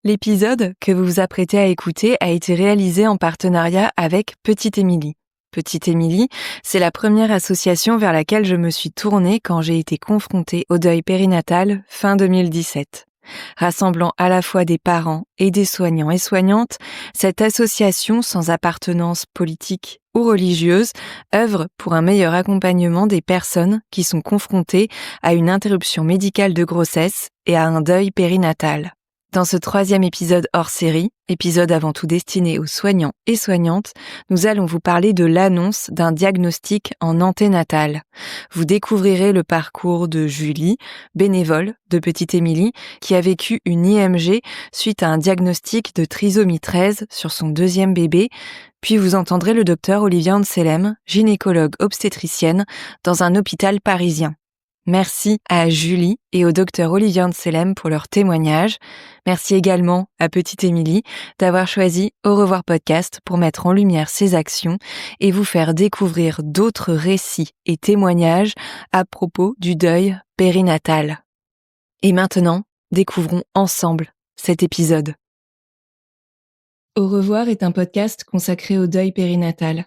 L'épisode que vous vous apprêtez à écouter a été réalisé en partenariat avec Petite Émilie. Petite Émilie, c'est la première association vers laquelle je me suis tournée quand j'ai été confrontée au deuil périnatal fin 2017. Rassemblant à la fois des parents et des soignants et soignantes, cette association sans appartenance politique ou religieuse œuvre pour un meilleur accompagnement des personnes qui sont confrontées à une interruption médicale de grossesse et à un deuil périnatal. Dans ce 3e épisode hors série, épisode avant tout destiné aux soignants et soignantes, nous allons vous parler de l'annonce d'un diagnostic en anténatal. Vous découvrirez le parcours de Julie, bénévole de Petite Émilie, qui a vécu une IMG suite à un diagnostic de trisomie 13 sur son 2e bébé, puis vous entendrez le docteur Olivier Anselem, gynécologue obstétricienne, dans un hôpital parisien. Merci à Julie et au docteur Olivier Anselem pour leur témoignage. Merci également à Petite Émilie d'avoir choisi Au revoir podcast pour mettre en lumière ses actions et vous faire découvrir d'autres récits et témoignages à propos du deuil périnatal. Et maintenant, découvrons ensemble cet épisode. Au revoir est un podcast consacré au deuil périnatal.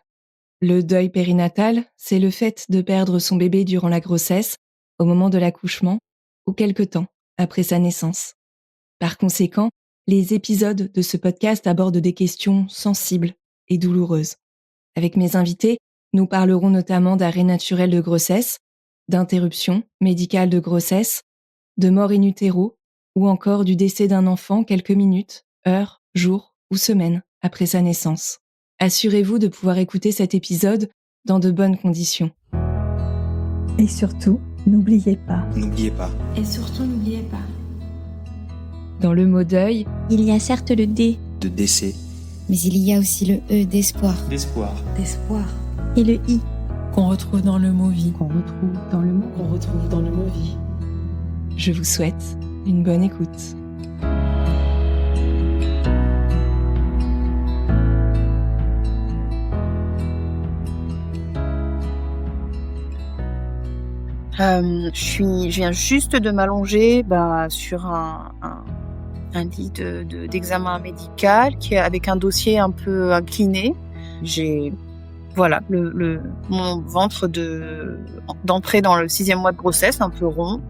Le deuil périnatal, c'est le fait de perdre son bébé durant la grossesse, au moment de l'accouchement ou quelque temps après sa naissance. Par conséquent, les épisodes de ce podcast abordent des questions sensibles et douloureuses. Avec mes invités, nous parlerons notamment d'arrêt naturel de grossesse, d'interruption médicale de grossesse, de mort in utero ou encore du décès d'un enfant quelques minutes, heures, jours ou semaines après sa naissance. Assurez-vous de pouvoir écouter cet épisode dans de bonnes conditions. Et surtout, n'oubliez pas. N'oubliez pas. Et surtout, n'oubliez pas. Dans le mot deuil, il y a certes le D De décès. mais il y a aussi le E d'espoir D'espoir. D'espoir. et le I. Qu'on retrouve dans le mot vie. Qu'on retrouve dans le mot vie. je vous souhaite une bonne écoute. Je viens juste de m'allonger sur un lit d'examen médical avec un dossier un peu incliné. J'ai mon ventre d'entrée dans le 6e mois de grossesse, un peu rond,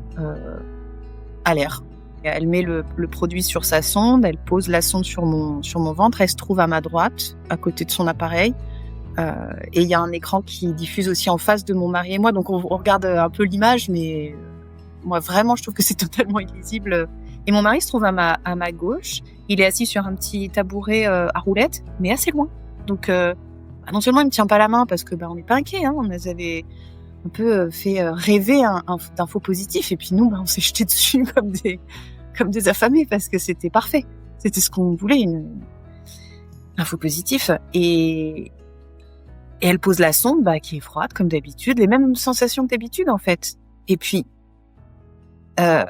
à l'air. Elle met le produit sur sa sonde, elle pose la sonde sur mon ventre, elle se trouve à ma droite, à côté de son appareil. Et il y a un écran qui diffuse aussi en face de mon mari et moi, donc on regarde un peu l'image, mais moi vraiment je trouve que c'est totalement illisible. Et mon mari se trouve à ma gauche, il est assis sur un petit tabouret à roulettes, mais assez loin. Donc non seulement il me tient pas la main parce que on n'est pas inquiet, on nous avait un peu fait rêver d'infos positifs, et puis nous on s'est jeté dessus comme des affamés parce que c'était parfait, c'était ce qu'on voulait, une info positive. Et elle pose la sonde, qui est froide, comme d'habitude, les mêmes sensations que d'habitude, en fait. Et puis, elle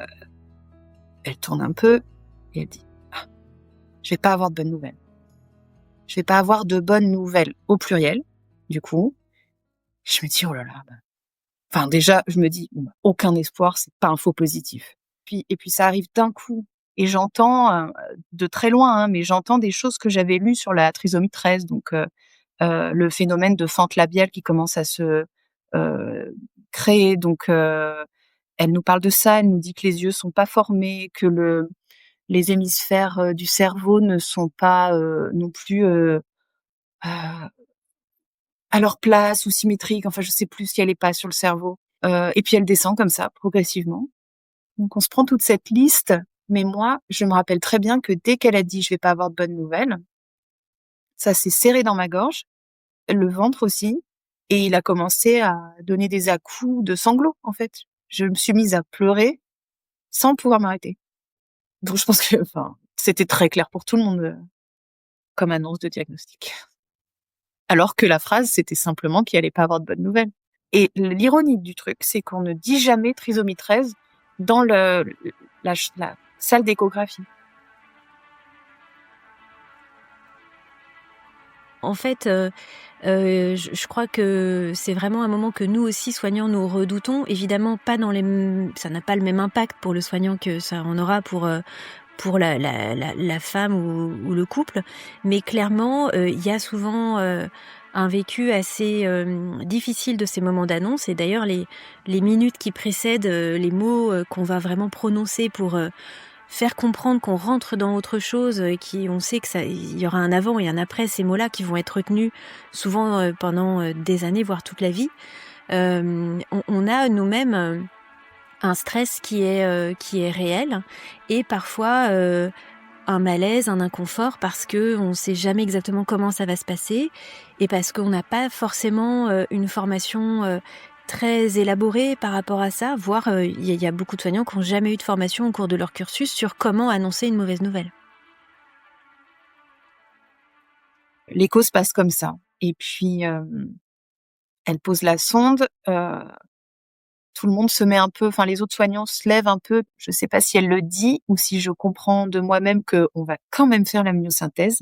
tourne un peu, et elle dit, je vais pas avoir de bonnes nouvelles. Je vais pas avoir de bonnes nouvelles, au pluriel, du coup. Je me dis, oh là là. Déjà, je me dis, aucun espoir, c'est pas un faux positif. Et puis ça arrive d'un coup. Et j'entends, de très loin, mais j'entends des choses que j'avais lues sur la trisomie 13, donc, le phénomène de fente labiale qui commence à se créer. Donc, elle nous parle de ça, elle nous dit que les yeux sont pas formés, que les hémisphères du cerveau ne sont pas non plus à leur place ou symétriques. Enfin, je sais plus si elle est pas sur le cerveau. Et puis elle descend comme ça, progressivement. Donc on se prend toute cette liste, mais moi, je me rappelle très bien que dès qu'elle a dit « je vais pas avoir de bonnes nouvelles », ça s'est serré dans ma gorge, le ventre aussi, et il a commencé à donner des à-coups de sanglots, en fait. Je me suis mise à pleurer sans pouvoir m'arrêter. Donc je pense que, c'était très clair pour tout le monde comme annonce de diagnostic. Alors que la phrase, c'était simplement qu'il allait pas avoir de bonnes nouvelles. Et l'ironie du truc, c'est qu'on ne dit jamais trisomie 13 dans la salle d'échographie. En fait, je crois que c'est vraiment un moment que nous aussi, soignants, nous redoutons. Évidemment, ça n'a pas le même impact pour le soignant que ça en aura pour pour la femme ou le couple, mais clairement, il y a souvent un vécu assez difficile de ces moments d'annonce. Et d'ailleurs, les minutes qui précèdent les mots qu'on va vraiment prononcer pour faire comprendre qu'on rentre dans autre chose, on sait que il y aura un avant et un après, ces mots-là qui vont être retenus souvent pendant des années, voire toute la vie. On a nous-mêmes un stress qui est réel et parfois un malaise, un inconfort parce que on sait jamais exactement comment ça va se passer et parce qu'on n'a pas forcément une formation très élaborée par rapport à ça, voire il y a beaucoup de soignants qui n'ont jamais eu de formation au cours de leur cursus sur comment annoncer une mauvaise nouvelle. L'écho se passe comme ça. Et puis, elle pose la sonde. Tout le monde se met un peu, enfin les autres soignants se lèvent un peu. Je sais pas si elle le dit ou si je comprends de moi-même qu'on va quand même faire la myosynthèse.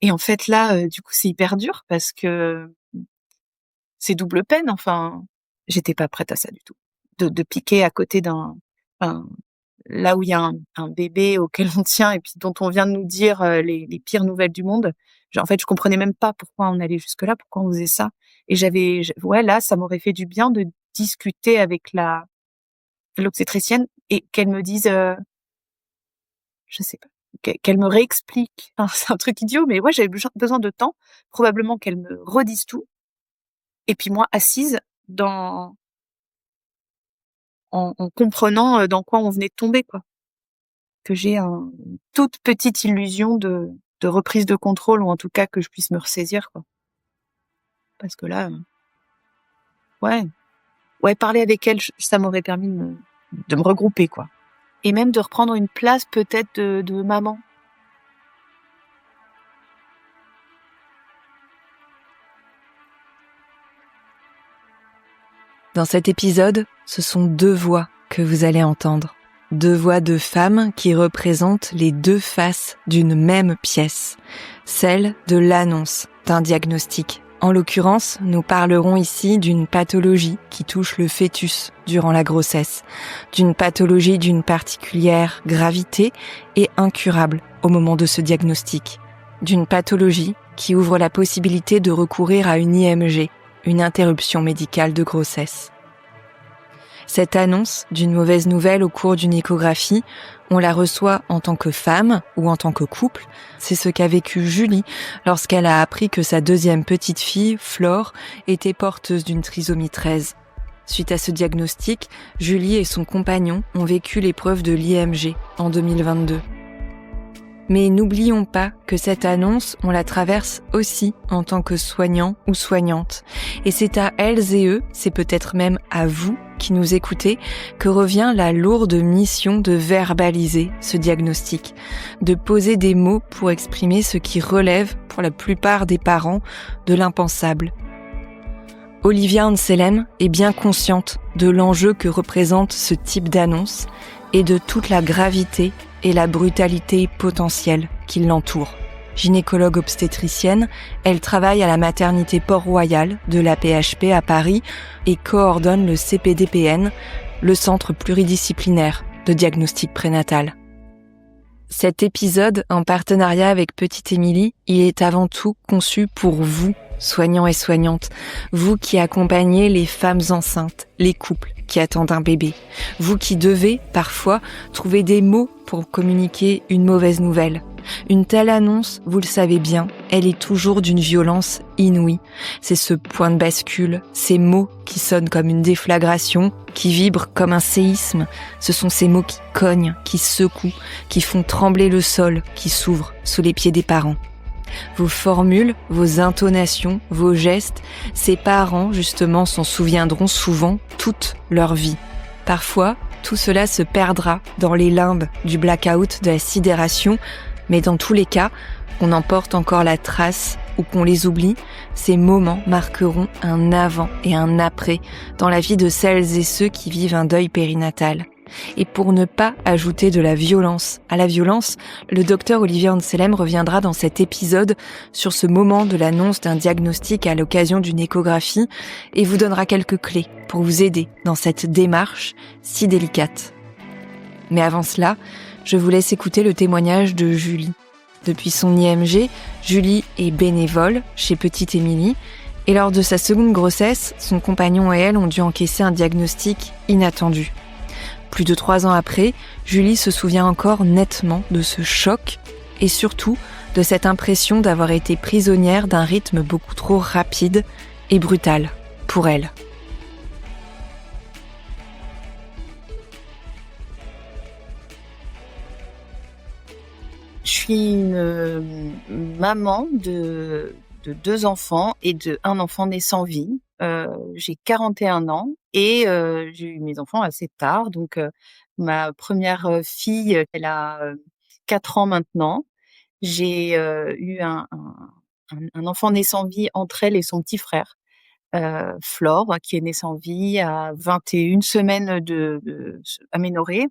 Et en fait là, du coup, c'est hyper dur parce que c'est double peine. Enfin, j'étais pas prête à ça du tout. De piquer à côté là où il y a un bébé auquel on tient et puis dont on vient de nous dire les pires nouvelles du monde. En fait, je comprenais même pas pourquoi on allait jusque-là, pourquoi on faisait ça. Et là, ça m'aurait fait du bien de discuter avec l'obstétricienne et qu'elle me dise, je sais pas, qu'elle me réexplique. Enfin, c'est un truc idiot, mais ouais, j'avais besoin de temps. Probablement qu'elle me redise tout. Et puis moi, assise en comprenant dans quoi on venait de tomber, quoi. Que j'ai une toute petite illusion de reprise de contrôle, ou en tout cas que je puisse me ressaisir, quoi. Parce que là, ouais, parler avec elle, ça m'aurait permis de me regrouper, quoi. Et même de reprendre une place peut-être de maman. Dans cet épisode, ce sont 2 voix que vous allez entendre. 2 voix de femmes qui représentent les 2 faces d'une même pièce. Celle de l'annonce d'un diagnostic. En l'occurrence, nous parlerons ici d'une pathologie qui touche le fœtus durant la grossesse. D'une pathologie d'une particulière gravité et incurable au moment de ce diagnostic. D'une pathologie qui ouvre la possibilité de recourir à une IMG, une interruption médicale de grossesse. Cette annonce d'une mauvaise nouvelle au cours d'une échographie, on la reçoit en tant que femme ou en tant que couple. C'est ce qu'a vécu Julie lorsqu'elle a appris que sa 2e petite fille, Flore, était porteuse d'une trisomie 13. Suite à ce diagnostic, Julie et son compagnon ont vécu l'épreuve de l'IMG en 2022. Mais n'oublions pas que cette annonce, on la traverse aussi en tant que soignant ou soignante. Et c'est à elles et eux, c'est peut-être même à vous qui nous écoutez, que revient la lourde mission de verbaliser ce diagnostic, de poser des mots pour exprimer ce qui relève, pour la plupart des parents, de l'impensable. Olivia Anselem est bien consciente de l'enjeu que représente ce type d'annonce et de toute la gravité et la brutalité potentielle qui l'entoure. Gynécologue obstétricienne, elle travaille à la maternité Port-Royal de l'AP-HP à Paris et coordonne le CPDPN, le centre pluridisciplinaire de diagnostic prénatal. Cet épisode, en partenariat avec Petite Émilie, il est avant tout conçu pour vous, soignants et soignantes, vous qui accompagnez les femmes enceintes, les couples qui attendent un bébé, vous qui devez, parfois, trouver des mots pour communiquer une mauvaise nouvelle. Une telle annonce, vous le savez bien, elle est toujours d'une violence inouïe. C'est ce point de bascule, ces mots qui sonnent comme une déflagration, qui vibrent comme un séisme. Ce sont ces mots qui cognent, qui secouent, qui font trembler le sol, qui s'ouvre sous les pieds des parents. Vos formules, vos intonations, vos gestes, ces parents, justement, s'en souviendront souvent toute leur vie. Parfois, tout cela se perdra dans les limbes du blackout, de la sidération, mais dans tous les cas, qu'on en porte encore la trace ou qu'on les oublie, ces moments marqueront un avant et un après dans la vie de celles et ceux qui vivent un deuil périnatal. Et pour ne pas ajouter de la violence à la violence, le docteur Olivia Anselem reviendra dans cet épisode sur ce moment de l'annonce d'un diagnostic à l'occasion d'une échographie et vous donnera quelques clés pour vous aider dans cette démarche si délicate. Mais avant cela, je vous laisse écouter le témoignage de Julie. Depuis son IMG, Julie est bénévole chez Petite Émilie et lors de sa seconde grossesse, son compagnon et elle ont dû encaisser un diagnostic inattendu. Plus de 3 ans après, Julie se souvient encore nettement de ce choc et surtout de cette impression d'avoir été prisonnière d'un rythme beaucoup trop rapide et brutal pour elle. Je suis une maman de 2 enfants et d'un enfant né sans vie. J'ai 41 ans et j'ai eu mes enfants assez tard. Donc, ma première fille, elle a 4 ans maintenant. J'ai eu un enfant né sans vie entre elle et son petit frère, Flore, qui est né sans vie à 21 semaines de aménorrhée.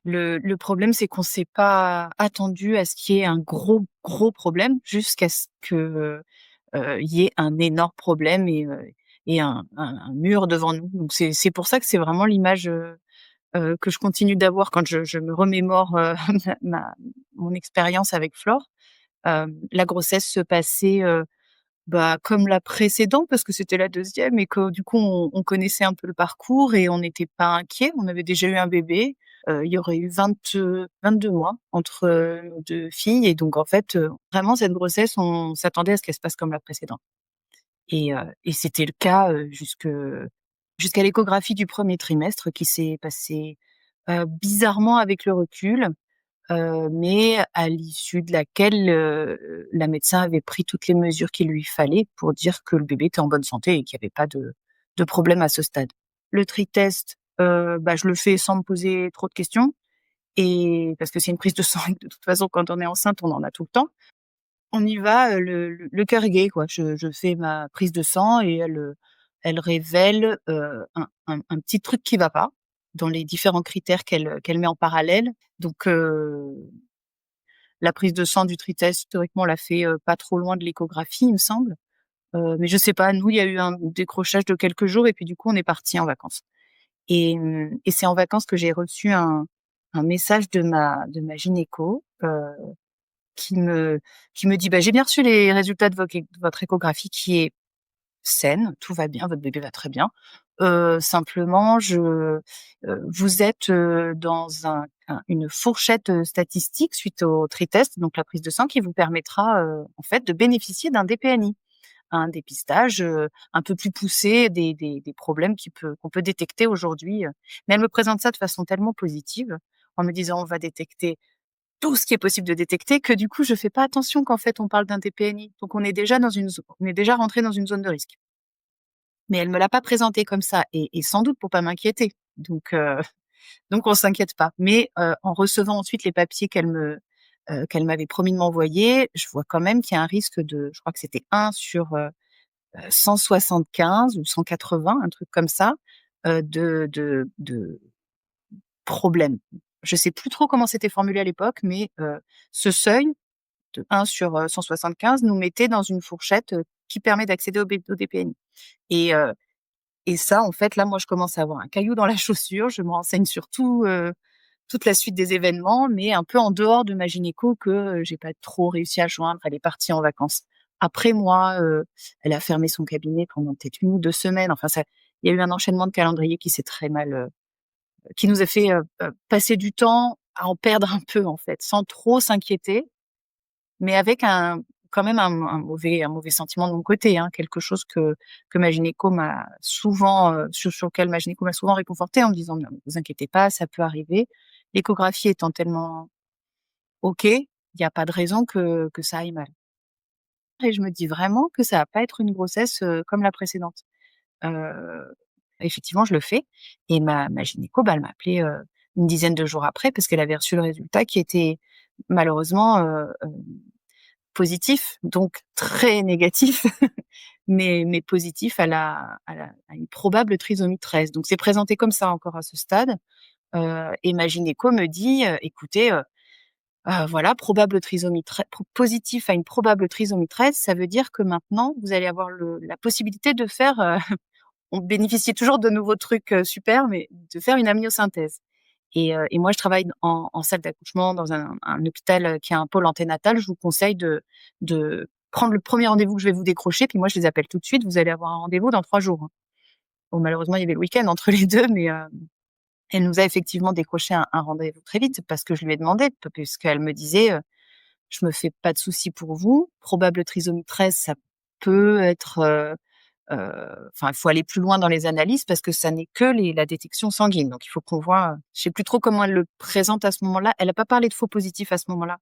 Le problème, c'est qu'on s'est pas attendu à ce qu'il y ait un gros, gros problème jusqu'à ce que, il y ait un énorme problème et un mur devant nous. Donc c'est pour ça que c'est vraiment l'image, que je continue d'avoir quand je me remémore, ma mon expérience avec Flore. La grossesse se passait, comme la précédente parce que c'était la deuxième et que du coup on connaissait un peu le parcours et on n'était pas inquiets. On avait déjà eu un bébé, il y aurait eu 22 mois entre, nos 2 filles et donc en fait, vraiment cette grossesse, on s'attendait à ce qu'elle se passe comme la précédente et c'était le cas, jusqu'à l'échographie du premier trimestre qui s'est passée, bizarrement avec le recul. Mais à l'issue de laquelle, la médecin avait pris toutes les mesures qu'il lui fallait pour dire que le bébé était en bonne santé et qu'il y avait pas de problème à ce stade. Le test, je le fais sans me poser trop de questions et parce que c'est une prise de sang et que de toute façon quand on est enceinte, on en a tout le temps. On y va, le cœur gai quoi. Je fais ma prise de sang et elle révèle, un petit truc qui va pas dans les différents critères qu'elle met en parallèle. Donc la prise de sang du test, théoriquement, on l'a fait, pas trop loin de l'échographie, il me semble. Mais je sais pas, nous, il y a eu un décrochage de quelques jours et puis du coup, on est partis en vacances. Et c'est en vacances que j'ai reçu un message de ma gynéco, qui me qui me dit: «Bah, j'ai bien reçu les résultats de votre échographie qui est saine, tout va bien, votre bébé va très bien. Simplement vous êtes, dans une fourchette, statistique suite au test, donc la prise de sang qui vous permettra, en fait, de bénéficier d'un DPNI, un dépistage, un peu plus poussé des problèmes qu'on peut détecter aujourd'hui». Mais elle me présente ça de façon tellement positive, en me disant: «On va détecter tout ce qui est possible de détecter», que du coup, je fais pas attention qu'en fait, on parle d'un DPNI. Donc on est déjà rentré dans une zone de risque. Mais elle me l'a pas présenté comme ça et sans doute pour pas m'inquiéter. Donc on s'inquiète pas. Mais, en recevant ensuite les papiers qu'elle m'avait promis de m'envoyer, je vois quand même qu'il y a un risque je crois que c'était 1 sur, 175 ou 180, un truc comme ça, de problème. Je sais plus trop comment c'était formulé à l'époque, mais, ce seuil de 1 sur, 175 nous mettait dans une fourchette, qui permet d'accéder au DPNI. Et heu et ça, en fait, là, moi, je commence à avoir un caillou dans la chaussure. Je me renseigne sur toute la suite des événements, mais un peu en dehors de ma gynéco que, j'ai pas trop réussi à joindre. Elle est partie en vacances après moi, elle a fermé son cabinet pendant peut-être 1 ou 2 semaines. Enfin ça il y a eu un enchaînement de calendrier qui s'est très mal, qui nous a fait, passer du temps à en perdre un peu, en fait, sans trop s'inquiéter, mais avec quand même un mauvais sentiment de mon côté, hein, quelque chose que ma gynéco m'a souvent, sur lequel ma gynéco m'a souvent réconfortée en me disant: «Ne vous inquiétez pas, ça peut arriver». L'échographie étant tellement OK, il y a pas de raison que ça aille mal et je me dis vraiment que ça va pas être une grossesse, comme la précédente. Heu, Effectivement, je le fais et ma gynéco, elle m'a appelée, une dizaine de jours après parce qu'elle avait reçu le résultat qui était malheureusement, positif, donc très négatif, mais positif à une probable trisomie 13. Donc c'est présenté comme ça encore à ce stade, et ma gynéco me dit: «Écoutez, voilà, probable trisomie 13 positif à une probable trisomie 13, ça veut dire que maintenant vous allez avoir la possibilité de faire, on bénéficie toujours de nouveaux trucs, super, mais de faire une amniosynthèse». Et moi, je travaille en salle d'accouchement dans un hôpital qui a un pôle anténatal. Je vous conseille de prendre le premier rendez-vous que je vais vous décrocher, puis moi, je les appelle tout de suite. Vous allez avoir un rendez-vous dans 3 jours, hein. Bon, malheureusement, il y avait le week-end entre les 2, mais elle nous a effectivement décroché un rendez-vous très vite parce que je lui ai demandé, puisqu'elle me disait, «Je me fais pas de soucis pour vous. Probable trisomie 13, ça peut être, enfin, il faut aller plus loin dans les analyses parce que ça n'est que la détection sanguine. Donc, il faut qu'on voit, je sais plus trop comment elle le présente à ce moment-là. Elle a pas parlé de faux positifs à ce moment-là,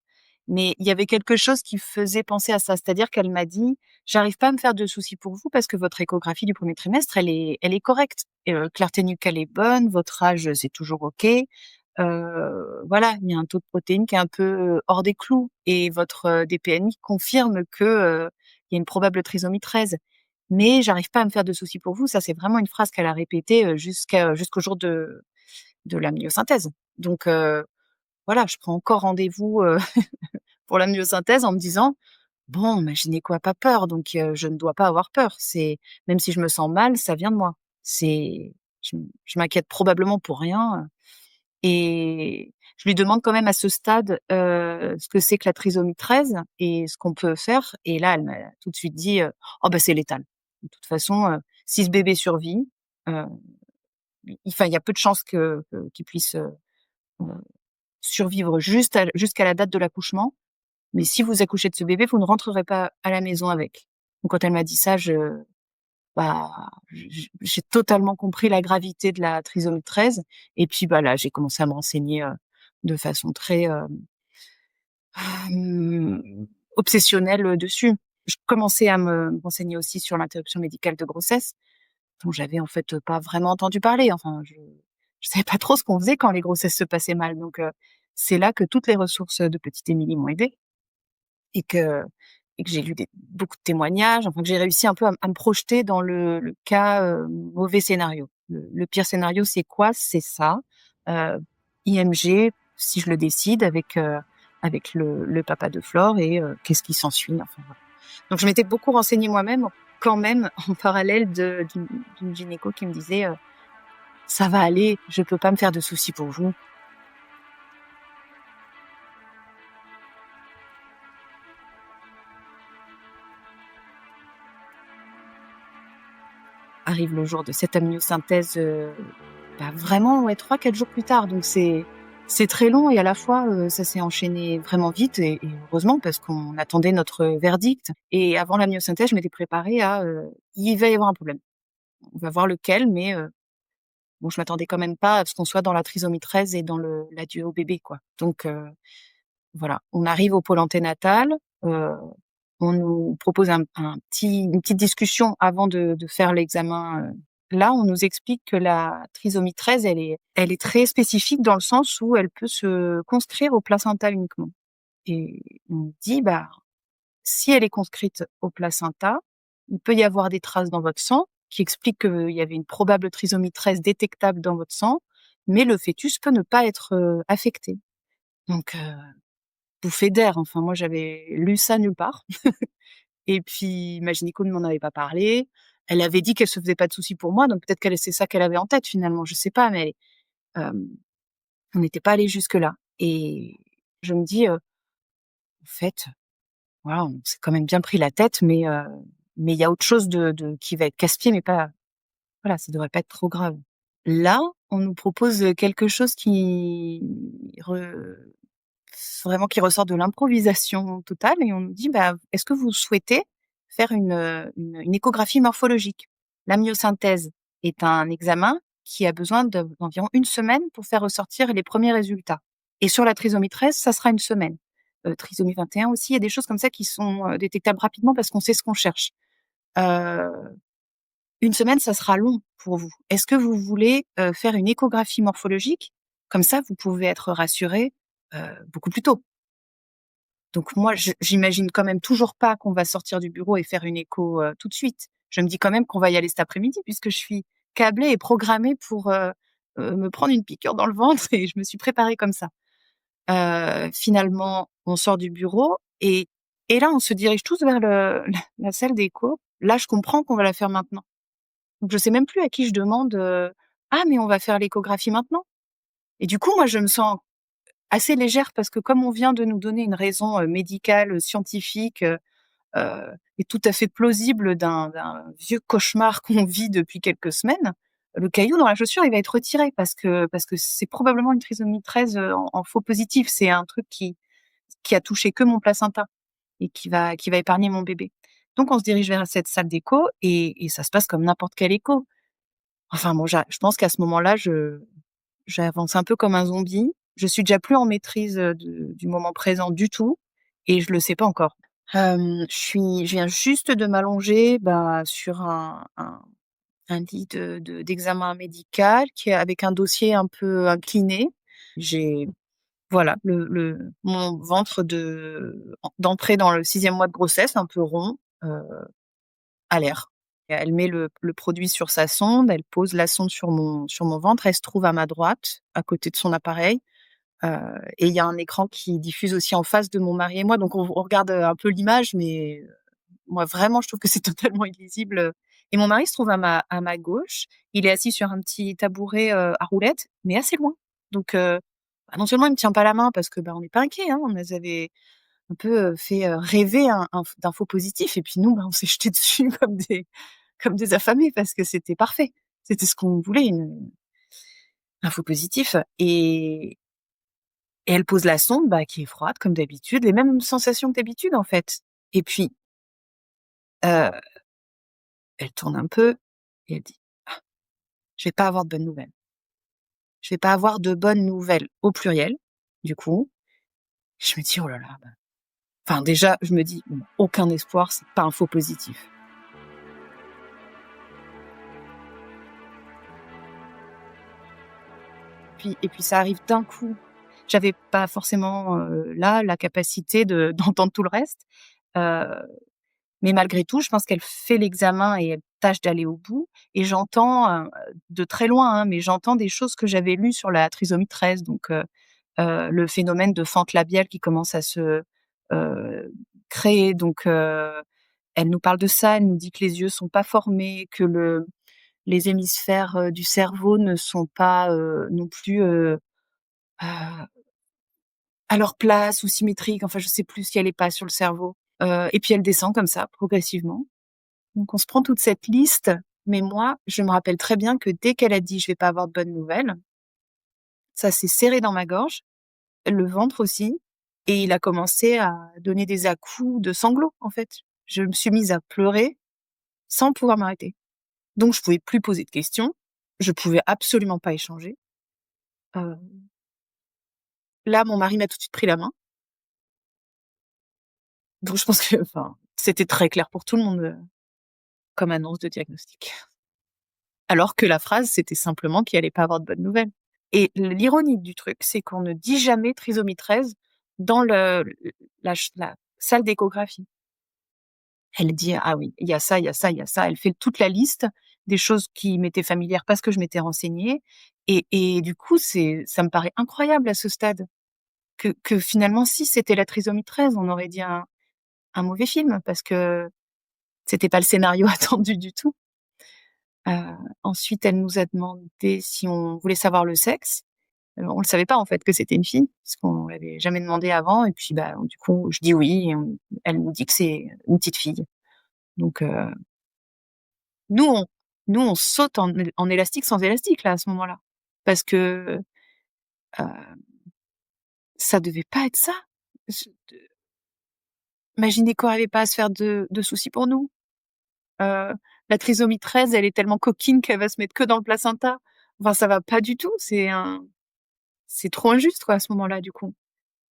mais il y avait quelque chose qui faisait penser à ça. C'est-à-dire qu'elle m'a dit: «J'arrive pas à me faire de soucis pour vous parce que votre échographie du premier trimestre, elle est correcte. Clarté nucale est bonne, votre âge, c'est toujours OK. Voilà, il y a un taux de protéines qui est un peu, hors des clous et votre, DPNI confirme que, il y a une probable trisomie 13. Mais j'arrive pas à me faire de soucis pour vous». Ça, c'est vraiment une phrase qu'elle a répétée, jusqu'au jour de la myosynthèse. Donc voilà, je prends encore rendez-vous, pour la myosynthèse en me disant: «Bon, ma gynéco a pas peur, donc je ne dois pas avoir peur. C'est même si je me sens mal, ça vient de moi. C'est je m'inquiète probablement pour rien». Et je lui demande quand même à ce stade, ce que c'est que la trisomie 13 et ce qu'on peut faire. Et là, elle m'a tout de suite dit, «Oh bah, c'est létal. De toute façon, si ce bébé survit, heu, il y a peu de chances qu'il puisse, heu, survivre jusqu'à la date de l'accouchement. Mais si vous accouchez de ce bébé, vous ne rentrerez pas à la maison avec». Donc quand elle m'a dit ça, bah, j'ai totalement compris la gravité de la trisomie 13. Et puis, bah, là, j'ai commencé à me renseigner, de façon très, hem, obsessionnelle, dessus. Je commençais à me renseigner aussi sur l'interruption médicale de grossesse, dont j'avais en fait, pas vraiment entendu parler. Enfin, je savais pas trop ce qu'on faisait quand les grossesses se passaient mal. Donc c'est là que toutes les ressources de Petite Émilie m'ont aidée. Et que j'ai lu beaucoup de témoignages, enfin que j'ai réussi un peu à me projeter dans le cas, mauvais scénario. Le pire scénario, c'est quoi? C'est ça, heu, IMG, si je le décide avec le papa de Flore. Et qu'est-ce qui s'ensuit? Enfin voilà. Donc je m'étais beaucoup renseignée moi-même, quand même, en parallèle d'une gynéco qui me disait, «Ça va aller, je peux pas me faire de soucis pour vous». Arrive le jour de cette amniosynthèse, bah, vraiment, ouais, 3-4 jours plus tard. Donc c'est très long et à la fois, ça s'est enchaîné vraiment vite. Et heureusement parce qu'on attendait notre verdict. Et avant l'amniosynthèse, je m'étais préparée à, il va y avoir un problème. On va voir lequel, mais bon, je m'attendais quand même pas à ce qu'on soit dans la trisomie 13 et dans l'adieu au bébé, quoi. Donc voilà, on arrive au pôle anténatal, heu, on nous propose une petite discussion avant de faire l'examen. Là, on nous explique que la trisomie 13, elle est très spécifique dans le sens où elle peut se conscrire au placenta uniquement. Et on nous dit: «Bah, si elle est conscrite au placenta, il peut y avoir des traces dans votre sang qui expliquent qu'il y avait une probable trisomie 13 détectable dans votre sang, mais le fœtus peut ne pas être, affecté». Donc bouffée d'air. Enfin, moi, j'avais lu ça nulle part. Et puis ma gynéco ne m'en avait pas parlé. Elle avait dit qu'elle se faisait pas de soucis pour moi, donc peut-être c'est ça qu'elle avait en tête finalement, je sais pas. Mais hem, on n'était pas allé jusque-là. Et je me dis, en fait, voilà, on s'est quand même bien pris la tête, mais il y a autre chose de qui va être casse-pied, mais pas, voilà, ça devrait pas être trop grave. Là, on nous propose quelque chose vraiment qui ressort de l'improvisation totale. Et on nous dit: «Bah, est-ce que vous souhaitez faire une échographie morphologique?» L'amniosynthèse est un examen qui a besoin d'environ 1 semaine pour faire ressortir les premiers résultats. Et sur la trisomie 13, ça sera 1 semaine. Trisomie 21 aussi, il y a des choses comme ça qui sont, détectables rapidement parce qu'on sait ce qu'on cherche. Heu, 1 semaine, ça sera long pour vous. Est-ce que vous voulez, faire une échographie morphologique? Comme ça, vous pouvez être rassurés, beaucoup plus tôt. Donc moi, j'imagine quand même toujours pas qu'on va sortir du bureau et faire une écho, tout de suite. Je me dis quand même qu'on va y aller cet après-midi puisque je suis câblée et programmée pour, me prendre une piqûre dans le ventre et je me suis préparée comme ça. Finalement, on sort du bureau et là, on se dirige tous vers la salle d'écho. Là, je comprends qu'on va la faire maintenant. Donc je sais même plus à qui je demande, «Ah mais on va faire l'échographie maintenant?» Et du coup, moi, je me sens assez légère parce que comme on vient de nous donner une raison médicale, scientifique, et tout à fait plausible d'un vieux cauchemar qu'on vit depuis quelques semaines, le caillou dans la chaussure, il va être retiré parce que c'est probablement une trisomie 13 en faux positif. C'est un truc qui a touché que mon placenta et qui va épargner mon bébé. Donc on se dirige vers cette salle d'écho et ça se passe comme n'importe quel écho. Enfin bon, je pense qu'à ce moment-là, j'avance un peu comme un zombie. Je suis déjà plus en maîtrise, du moment présent du tout et je le sais pas encore. Je viens juste de m'allonger, sur un lit d'examen médical qui est avec un dossier un peu incliné. J'ai voilà, mon ventre d'entrée dans le 6e mois de grossesse, un peu rond, à l'air. Elle met le produit sur sa sonde, elle pose la sonde sur mon ventre, elle se trouve à ma droite, à côté de son appareil, et il y a un écran qui diffuse aussi en face de mon mari et moi, donc on regarde, un peu l'image, mais moi vraiment je trouve que c'est totalement illisible, et mon mari se trouve à ma gauche. Il est assis sur un petit tabouret, à roulettes, mais assez loin. Donc non seulement il me tient pas la main parce que, on n'est pas inquiets, hein, on nous avait un peu, fait, rêver d'un faux positif et puis nous, on s'est jetés dessus comme des affamés parce que c'était parfait. C'était ce qu'on voulait, un faux positif et elle pose la sonde, qui est froide comme d'habitude, les mêmes sensations que d'habitude, en fait. Et puis, heu, elle tourne un peu et elle dit: «Ah, je vais pas avoir de bonnes nouvelles. Je vais pas avoir de bonnes nouvelles», au pluriel, du coup. Je me dis: «Oh là là», enfin déjà, je me dis: «Bon, aucun espoir, c'est pas un faux positif». Et puis ça arrive d'un coup. J'avais pas forcément, là, la capacité de d'entendre tout le reste, heu, mais malgré tout, je pense qu'elle fait l'examen et elle tâche d'aller au bout et j'entends, de très loin, hein, mais j'entends des choses que j'avais lues sur la trisomie 13, donc le phénomène de fente labiale qui commence à se, heu, créer, donc elle nous parle de ça, elle nous dit que les yeux sont pas formés, que les hémisphères, du cerveau ne sont pas, non plus, heu, à leur place ou symétriques, enfin je sais plus ce qu'elle est pas sur le cerveau. Et puis elle descend comme ça, progressivement. Donc on se prend toute cette liste, mais moi, je me rappelle très bien que dès qu'elle a dit: «Je vais pas avoir de bonnes nouvelles», ça s'est serré dans ma gorge, le ventre aussi, et il a commencé à donner des à-coups de sanglots, en fait. Je me suis mise à pleurer sans pouvoir m'arrêter. Donc je pouvais plus poser de questions, je pouvais absolument pas échanger. Heu, Là, mon mari m'a tout de suite pris la main. Donc je pense que, enfin, c'était très clair pour tout le monde, comme annonce de diagnostic. Alors que la phrase, c'était simplement qu'il allait pas avoir de bonnes nouvelles. Et l'ironie du truc, c'est qu'on ne dit jamais trisomie 13 dans la salle d'échographie. Elle dit: «Ah oui, il y a ça, il y a ça, il y a ça». Elle fait toute la liste des choses qui m'étaient familières parce que je m'étais renseignée et du coup, ça me paraît incroyable à ce stade que finalement, si c'était la trisomie 13, on aurait dit un mauvais film parce que c'était pas le scénario attendu du tout. Heu, Ensuite, elle nous a demandé si on voulait savoir le sexe. On le savait pas en fait que c'était une fille, parce qu'on l'avait jamais demandé avant et puis, du coup, je dis oui et elle nous dit que c'est une petite fille. Donc nous on nous on saute en élastique sans élastique là, à ce moment-là. Parce que, heu, ça devait pas être ça. Je Ma gynéco arrivait pas à se faire de soucis pour nous. Heu, la trisomie 13, elle est tellement coquine qu'elle va se mettre que dans le placenta. Enfin, ça va pas du tout, c'est trop injuste quoi, à ce moment-là, du coup.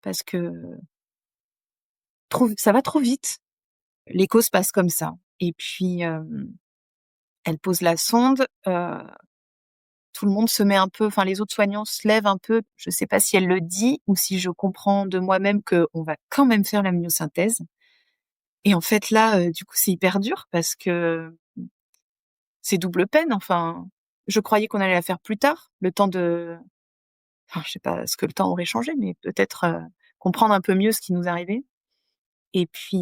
Parce que ça va trop vite. L'écho se passe comme ça et puis, elle pose la sonde, tout le monde se met un peu, enfin les autres soignants se lèvent un peu. Je sais pas si elle le dit ou si je comprends de moi-même qu'on va quand même faire la myosynthèse et en fait là, du coup, c'est hyper dur parce que c'est double peine. Enfin, je croyais qu'on allait la faire plus tard, le temps de enfin, je sais pas ce que le temps aurait changé, mais peut-être, comprendre un peu mieux ce qui nous arrivait et puis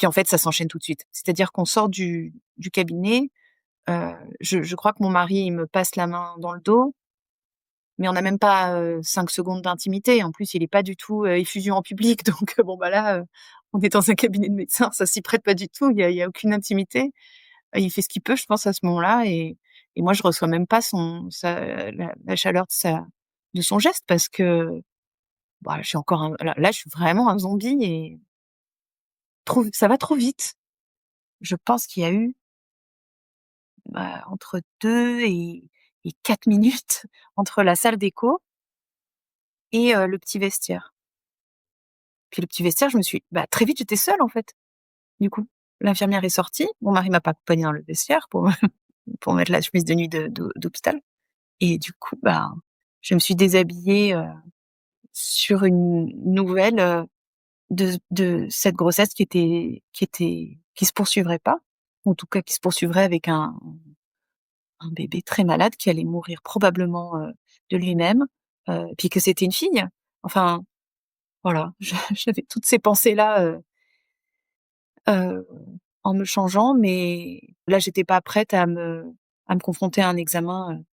en fait, ça s'enchaîne tout de suite. C'est-à-dire qu'on sort du cabinet, je crois que mon mari, il me passe la main dans le dos mais on n'a même pas 5 secondes d'intimité. En plus, il est pas du tout effusion en public, donc bon bah là, on est dans un cabinet de médecin, ça s'y prête pas du tout. Il y a aucune intimité. Il fait ce qu'il peut, je pense, à ce moment-là, et moi, je reçois même pas la chaleur de son geste parce que bah, je suis encore là, je suis vraiment un zombie et ça va trop vite. Je pense qu'il y a eu bah, entre 2 et 4 minutes entre la salle d'écho et le petit vestiaire. Puis le petit vestiaire, bah, très vite, j'étais seule, en fait, du coup. L'infirmière est sortie, mon mari m'a pas accompagnée dans le vestiaire pour pour mettre la chemise de nuit d'hôpital, et du coup, bah, je me suis déshabillée, sur une nouvelle, de cette grossesse qui se poursuivrait pas, ou en tout cas qui se poursuivrait avec un bébé très malade qui allait mourir probablement, de lui-même, puis que c'était une fille. Enfin, voilà, j'avais toutes ces pensées-là, heu, en me changeant, mais là, j'étais pas prête à me confronter à un examen,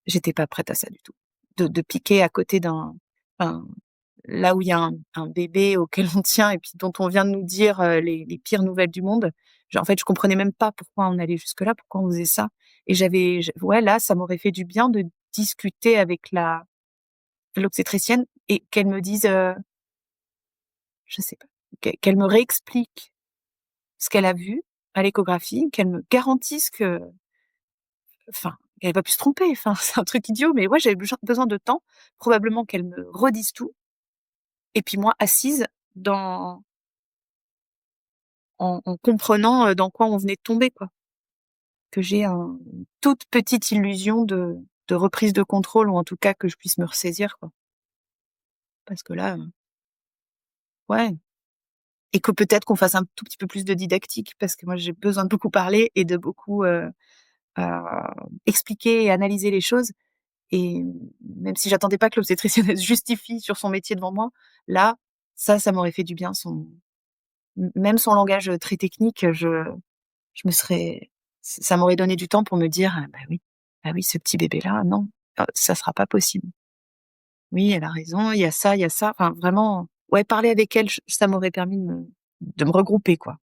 j'étais pas prête à ça du tout. De piquer à côté enfin, là où il y a un bébé auquel on tient et puis dont on vient de nous dire, les pires nouvelles du monde. En fait, je comprenais même pas pourquoi on allait jusque-là, pourquoi on faisait ça, et ouais, là, ça m'aurait fait du bien de discuter avec l'obstétricienne et qu'elle me dise, je sais pas, qu'elle me réexplique ce qu'elle a vu à l'échographie, qu'elle me garantisse enfin, qu'elle ait pas pu se tromper, enfin, c'est un truc idiot, mais ouais, j'avais besoin de temps, probablement qu'elle me redise tout, et puis moi, assise dans en comprenant, dans quoi on venait de tomber, quoi. Que j'ai une toute petite illusion de reprise de contrôle, ou en tout cas que je puisse me ressaisir, quoi. Parce que là, ouais, et que peut-être qu'on fasse un tout petit peu plus de didactique, parce que moi j'ai besoin de beaucoup parler et de beaucoup, heu, expliquer et analyser les choses, et même si j'attendais pas que l'obstétricienne elle se justifie sur son métier devant moi, là, ça m'aurait fait du bien, même son langage, très technique, je me serais ça m'aurait donné du temps pour me dire: «Ah bah oui, ce petit bébé-là, non, ça sera pas possible. Oui, elle a raison, il y a ça». Enfin vraiment, ouais, parler avec elle, ça m'aurait permis de me regrouper, quoi,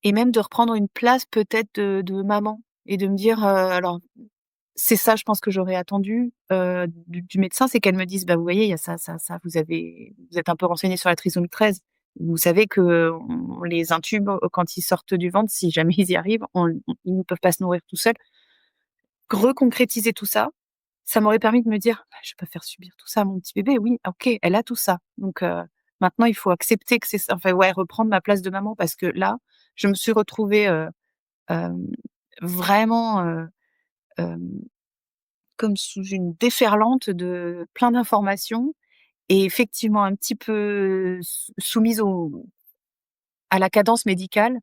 et même de reprendre une place peut-être de maman, et de me dire, alors c'est ça, je pense, que j'aurais attendu, du médecin, c'est qu'elle me dise: «Bah, vous voyez, il y a ça, ça, ça, vous êtes un peu renseigné sur la trisomie 13. Vous savez qu'on les intube, quand ils sortent du ventre, si jamais ils y arrivent, ils ne peuvent pas se nourrir tout seuls». Reconcrétiser tout ça, ça m'aurait permis de me dire: «Bah, je vais pas faire subir tout ça à mon petit bébé. Oui, OK, elle a tout ça. Donc maintenant il faut accepter que c'est ça». Enfin ouais, reprendre ma place de maman, parce que là, je me suis retrouvée, hem, vraiment, hem, comme sous une déferlante de plein d'informations, et effectivement un petit peu soumise à la cadence médicale,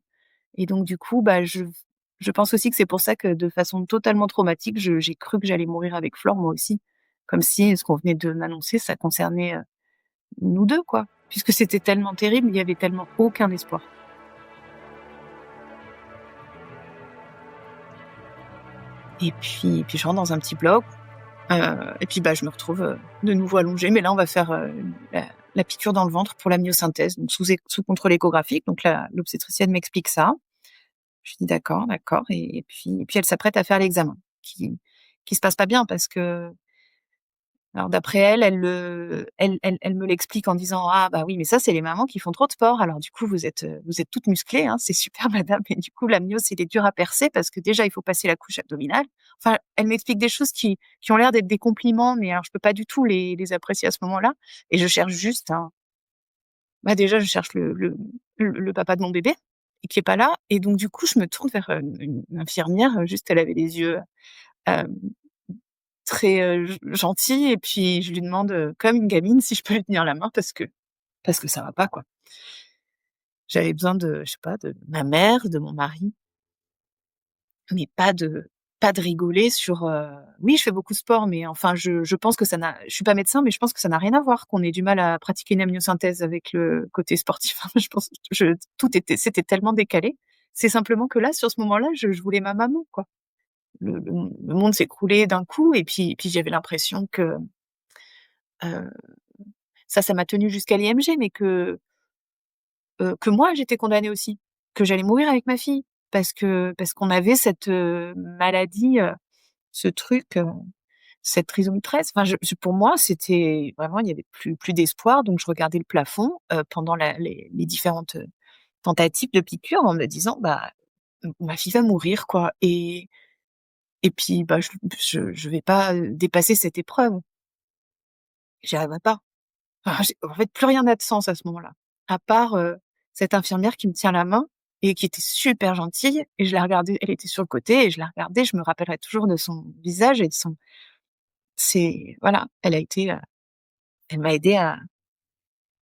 et donc du coup, bah, je pense aussi que c'est pour ça que, de façon totalement traumatique, j'ai cru que j'allais mourir avec Flore, moi aussi. Comme si ce qu'on venait de m'annoncer, ça concernait, nous 2, quoi. Puisque c'était tellement terrible, il y avait tellement aucun espoir. Et puis je rentre dans un petit bloc, et puis, bah, je me retrouve, de nouveau allongée, mais là, on va faire, la piqûre dans le ventre pour la myosynthèse, donc sous contrôle échographique. Donc là, l'obstétricienne m'explique ça. Je dis: «D'accord, d'accord», et puis elle s'apprête à faire l'examen qui se passe pas bien, parce que, alors d'après elle, elle me l'explique en disant: «Ah bah oui, mais ça, c'est les mamans qui font trop de sport. Alors du coup, vous êtes toutes musclées, hein, c'est super madame, mais du coup la myose, il est dur à percer parce que déjà il faut passer la couche abdominale». Enfin, elle m'explique des choses qui ont l'air d'être des compliments, mais alors je peux pas du tout les apprécier à ce moment-là, et je cherche juste bah déjà je cherche le papa de mon bébé, et qui est pas là, et donc du coup je me tourne vers, une infirmière, juste elle avait les yeux, hem très, gentil, et puis je lui demande, comme une gamine, si je peux lui tenir la main, parce que ça va pas, quoi. J'avais besoin de, je sais pas, de ma mère, de mon mari, mais pas de rigoler sur, oui, je fais beaucoup de sport, mais enfin je pense que ça n'a je suis pas médecin, mais je pense que ça n'a rien à voir qu'on ait du mal à pratiquer une amniosynthèse avec le côté sportif. Enfin, je pense, c'était tellement décalé. C'est simplement que là, sur ce moment-là, je voulais ma maman, quoi. le monde s'écroulait d'un coup et puis j'avais l'impression que, heu, ça m'a tenue jusqu'à l'IMG, mais que moi j'étais condamnée aussi, que j'allais mourir avec ma fille parce qu'on avait cette, maladie, ce truc, cette trisomie 13. Enfin pour moi, c'était vraiment il y avait plus d'espoir, donc je regardais le plafond, pendant les différentes, tentatives de piqûres en me disant: «Bah, ma fille va mourir, quoi», et puis, bah, je vais pas, dépasser cette épreuve. J'y arriverai pas. Enfin, j'ai en fait, plus rien n'a de sens à ce moment-là, à part, cette infirmière qui me tient la main et qui était super gentille, et je la regardais, elle était sur le côté et je la regardais, je me rappellerai toujours de son visage et de son voilà, elle m'a aidée à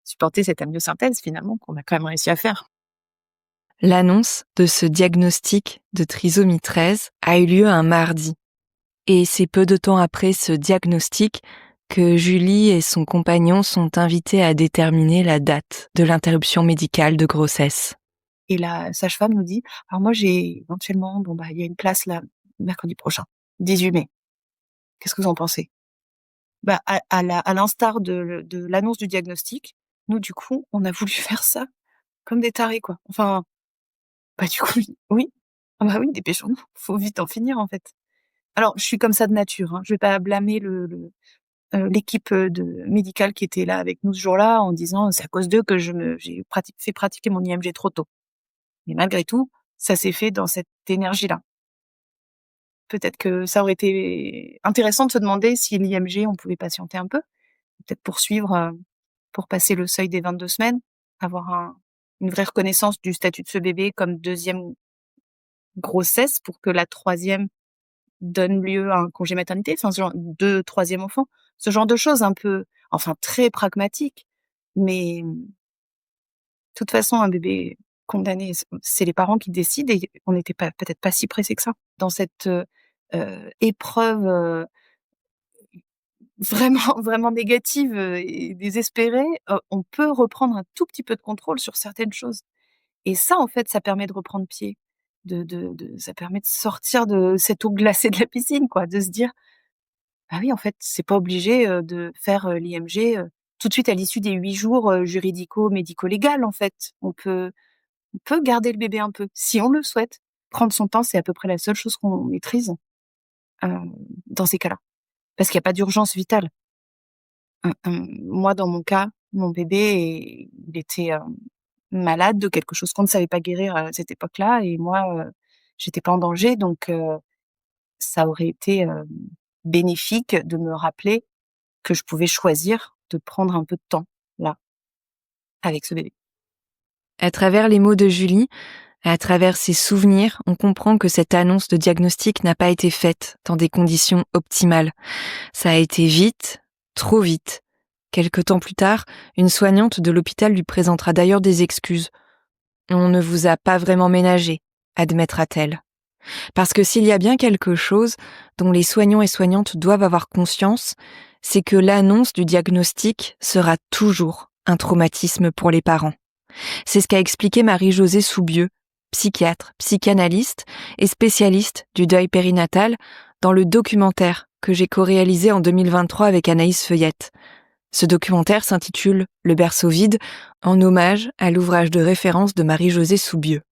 supporter cette amniosynthèse finalement qu'on a quand même réussi à faire. L'annonce de ce diagnostic de trisomie 13 a eu lieu un mardi. Et c'est peu de temps après ce diagnostic que Julie et son compagnon sont invités à déterminer la date de l'interruption médicale de grossesse. Et la sage-femme nous dit: «Alors moi j'ai éventuellement, bon, bah, il y a une place là, mercredi prochain, 18 mai. Qu'est-ce que vous en pensez?» Bah, à l'instar de l'annonce du diagnostic, nous du coup, on a voulu faire ça comme des tarés, quoi. Enfin, bah, du coup, oui. Ah bah, oui, dépêchons-nous, faut vite en finir, en fait. Alors je suis comme ça de nature, hein, je vais pas blâmer l'équipe, de médicale qui était là avec nous ce jour-là en disant: «C'est à cause d'eux que j'ai fait pratiquer mon IMG trop tôt». Mais malgré tout, ça s'est fait dans cette énergie-là. Peut-être que ça aurait été intéressant de se demander si l'IMG, on pouvait patienter un peu, peut-être poursuivre, pour passer le seuil des 22 semaines, avoir une vraie reconnaissance du statut de ce bébé comme deuxième grossesse pour que la troisième donne lieu à un congé maternité, enfin ce genre de 3e enfant, ce genre de choses un peu, enfin très pragmatiques, mais de toute façon un bébé condamné, c'est les parents qui décident et on n'était pas peut-être pas si pressés que ça. Dans cette, épreuve, vraiment vraiment négative, et désespérée, on peut reprendre un tout petit peu de contrôle sur certaines choses, et ça, en fait, ça permet de reprendre pied, ça permet de sortir de cette eau glacée de la piscine, quoi, de se dire: «Ah oui, en fait, c'est pas obligé, de faire, l'IMG, tout de suite à l'issue des 8 jours, juridico-médico-légal, en fait. On peut garder le bébé un peu, si on le souhaite. Prendre son temps, c'est à peu près la seule chose qu'on maîtrise, dans ces cas-là, parce qu'il y a pas d'urgence vitale». Moi, dans mon cas, mon bébé, il était, malade de quelque chose qu'on ne savait pas guérir à cette époque-là, et moi, j'étais pas en danger, donc ça aurait été, bénéfique de me rappeler que je pouvais choisir de prendre un peu de temps, là, avec ce bébé. À travers les mots de Julie, à travers ses souvenirs, on comprend que cette annonce de diagnostic n'a pas été faite dans des conditions optimales. Ça a été vite, trop vite. Quelque temps plus tard, une soignante de l'hôpital lui présentera d'ailleurs des excuses. On ne vous a pas vraiment ménagé, admettra-t-elle. Parce que s'il y a bien quelque chose dont les soignants et soignantes doivent avoir conscience, c'est que l'annonce du diagnostic sera toujours un traumatisme pour les parents. C'est ce qu'a expliqué Marie-Josée Soubieux, psychiatre, psychanalyste et spécialiste du deuil périnatal, dans le documentaire que j'ai co-réalisé en 2023 avec Anaïs Feuillette. Ce documentaire s'intitule « Le berceau vide », en hommage à l'ouvrage de référence de Marie-Josée Soubieux.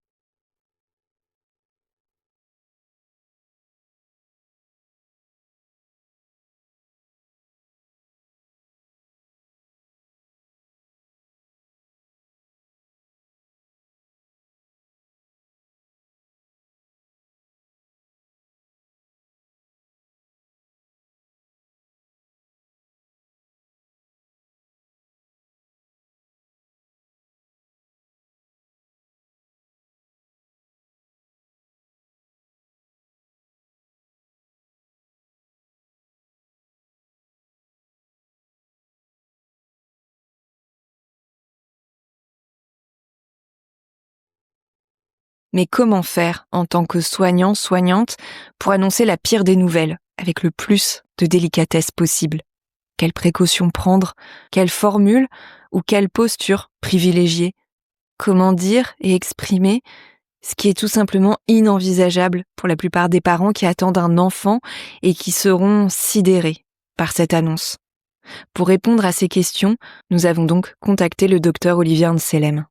Mais comment faire en tant que soignant, soignante, pour annoncer la pire des nouvelles, avec le plus de délicatesse possible? Quelles précautions prendre? Quelle formule ou quelle posture privilégier? Comment dire et exprimer ce qui est tout simplement inenvisageable pour la plupart des parents qui attendent un enfant et qui seront sidérés par cette annonce. Pour répondre à ces questions, nous avons donc contacté le docteur Olivier Anselem.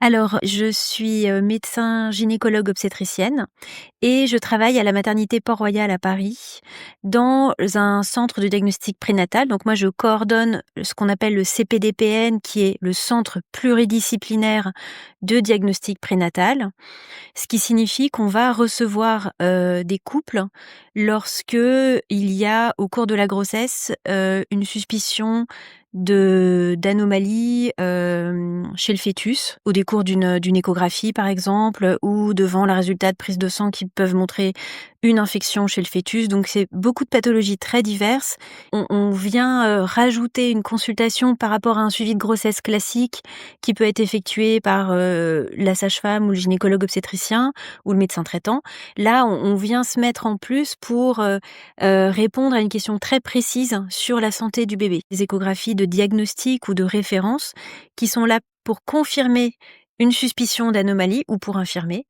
Alors, je suis médecin gynécologue obstétricienne et je travaille à la maternité Port-Royal à Paris dans un centre de diagnostic prénatal. Donc moi, je coordonne ce qu'on appelle le CPDPN, qui est le centre pluridisciplinaire de diagnostic prénatal, ce qui signifie qu'on va recevoir des couples lorsque il y a au cours de la grossesse une suspicion d'anomalie chez le fœtus au décours d'une échographie par exemple, ou devant le résultat de prise de sang qui peuvent montrer une infection chez le fœtus. Donc c'est beaucoup de pathologies très diverses. On vient rajouter une consultation par rapport à un suivi de grossesse classique qui peut être effectué par la sage-femme ou le gynécologue obstétricien ou le médecin traitant. Là, on vient se mettre en plus pour répondre à une question très précise sur la santé du bébé. Des échographies de diagnostic ou de référence qui sont là pour confirmer une suspicion d'anomalie ou pour infirmer,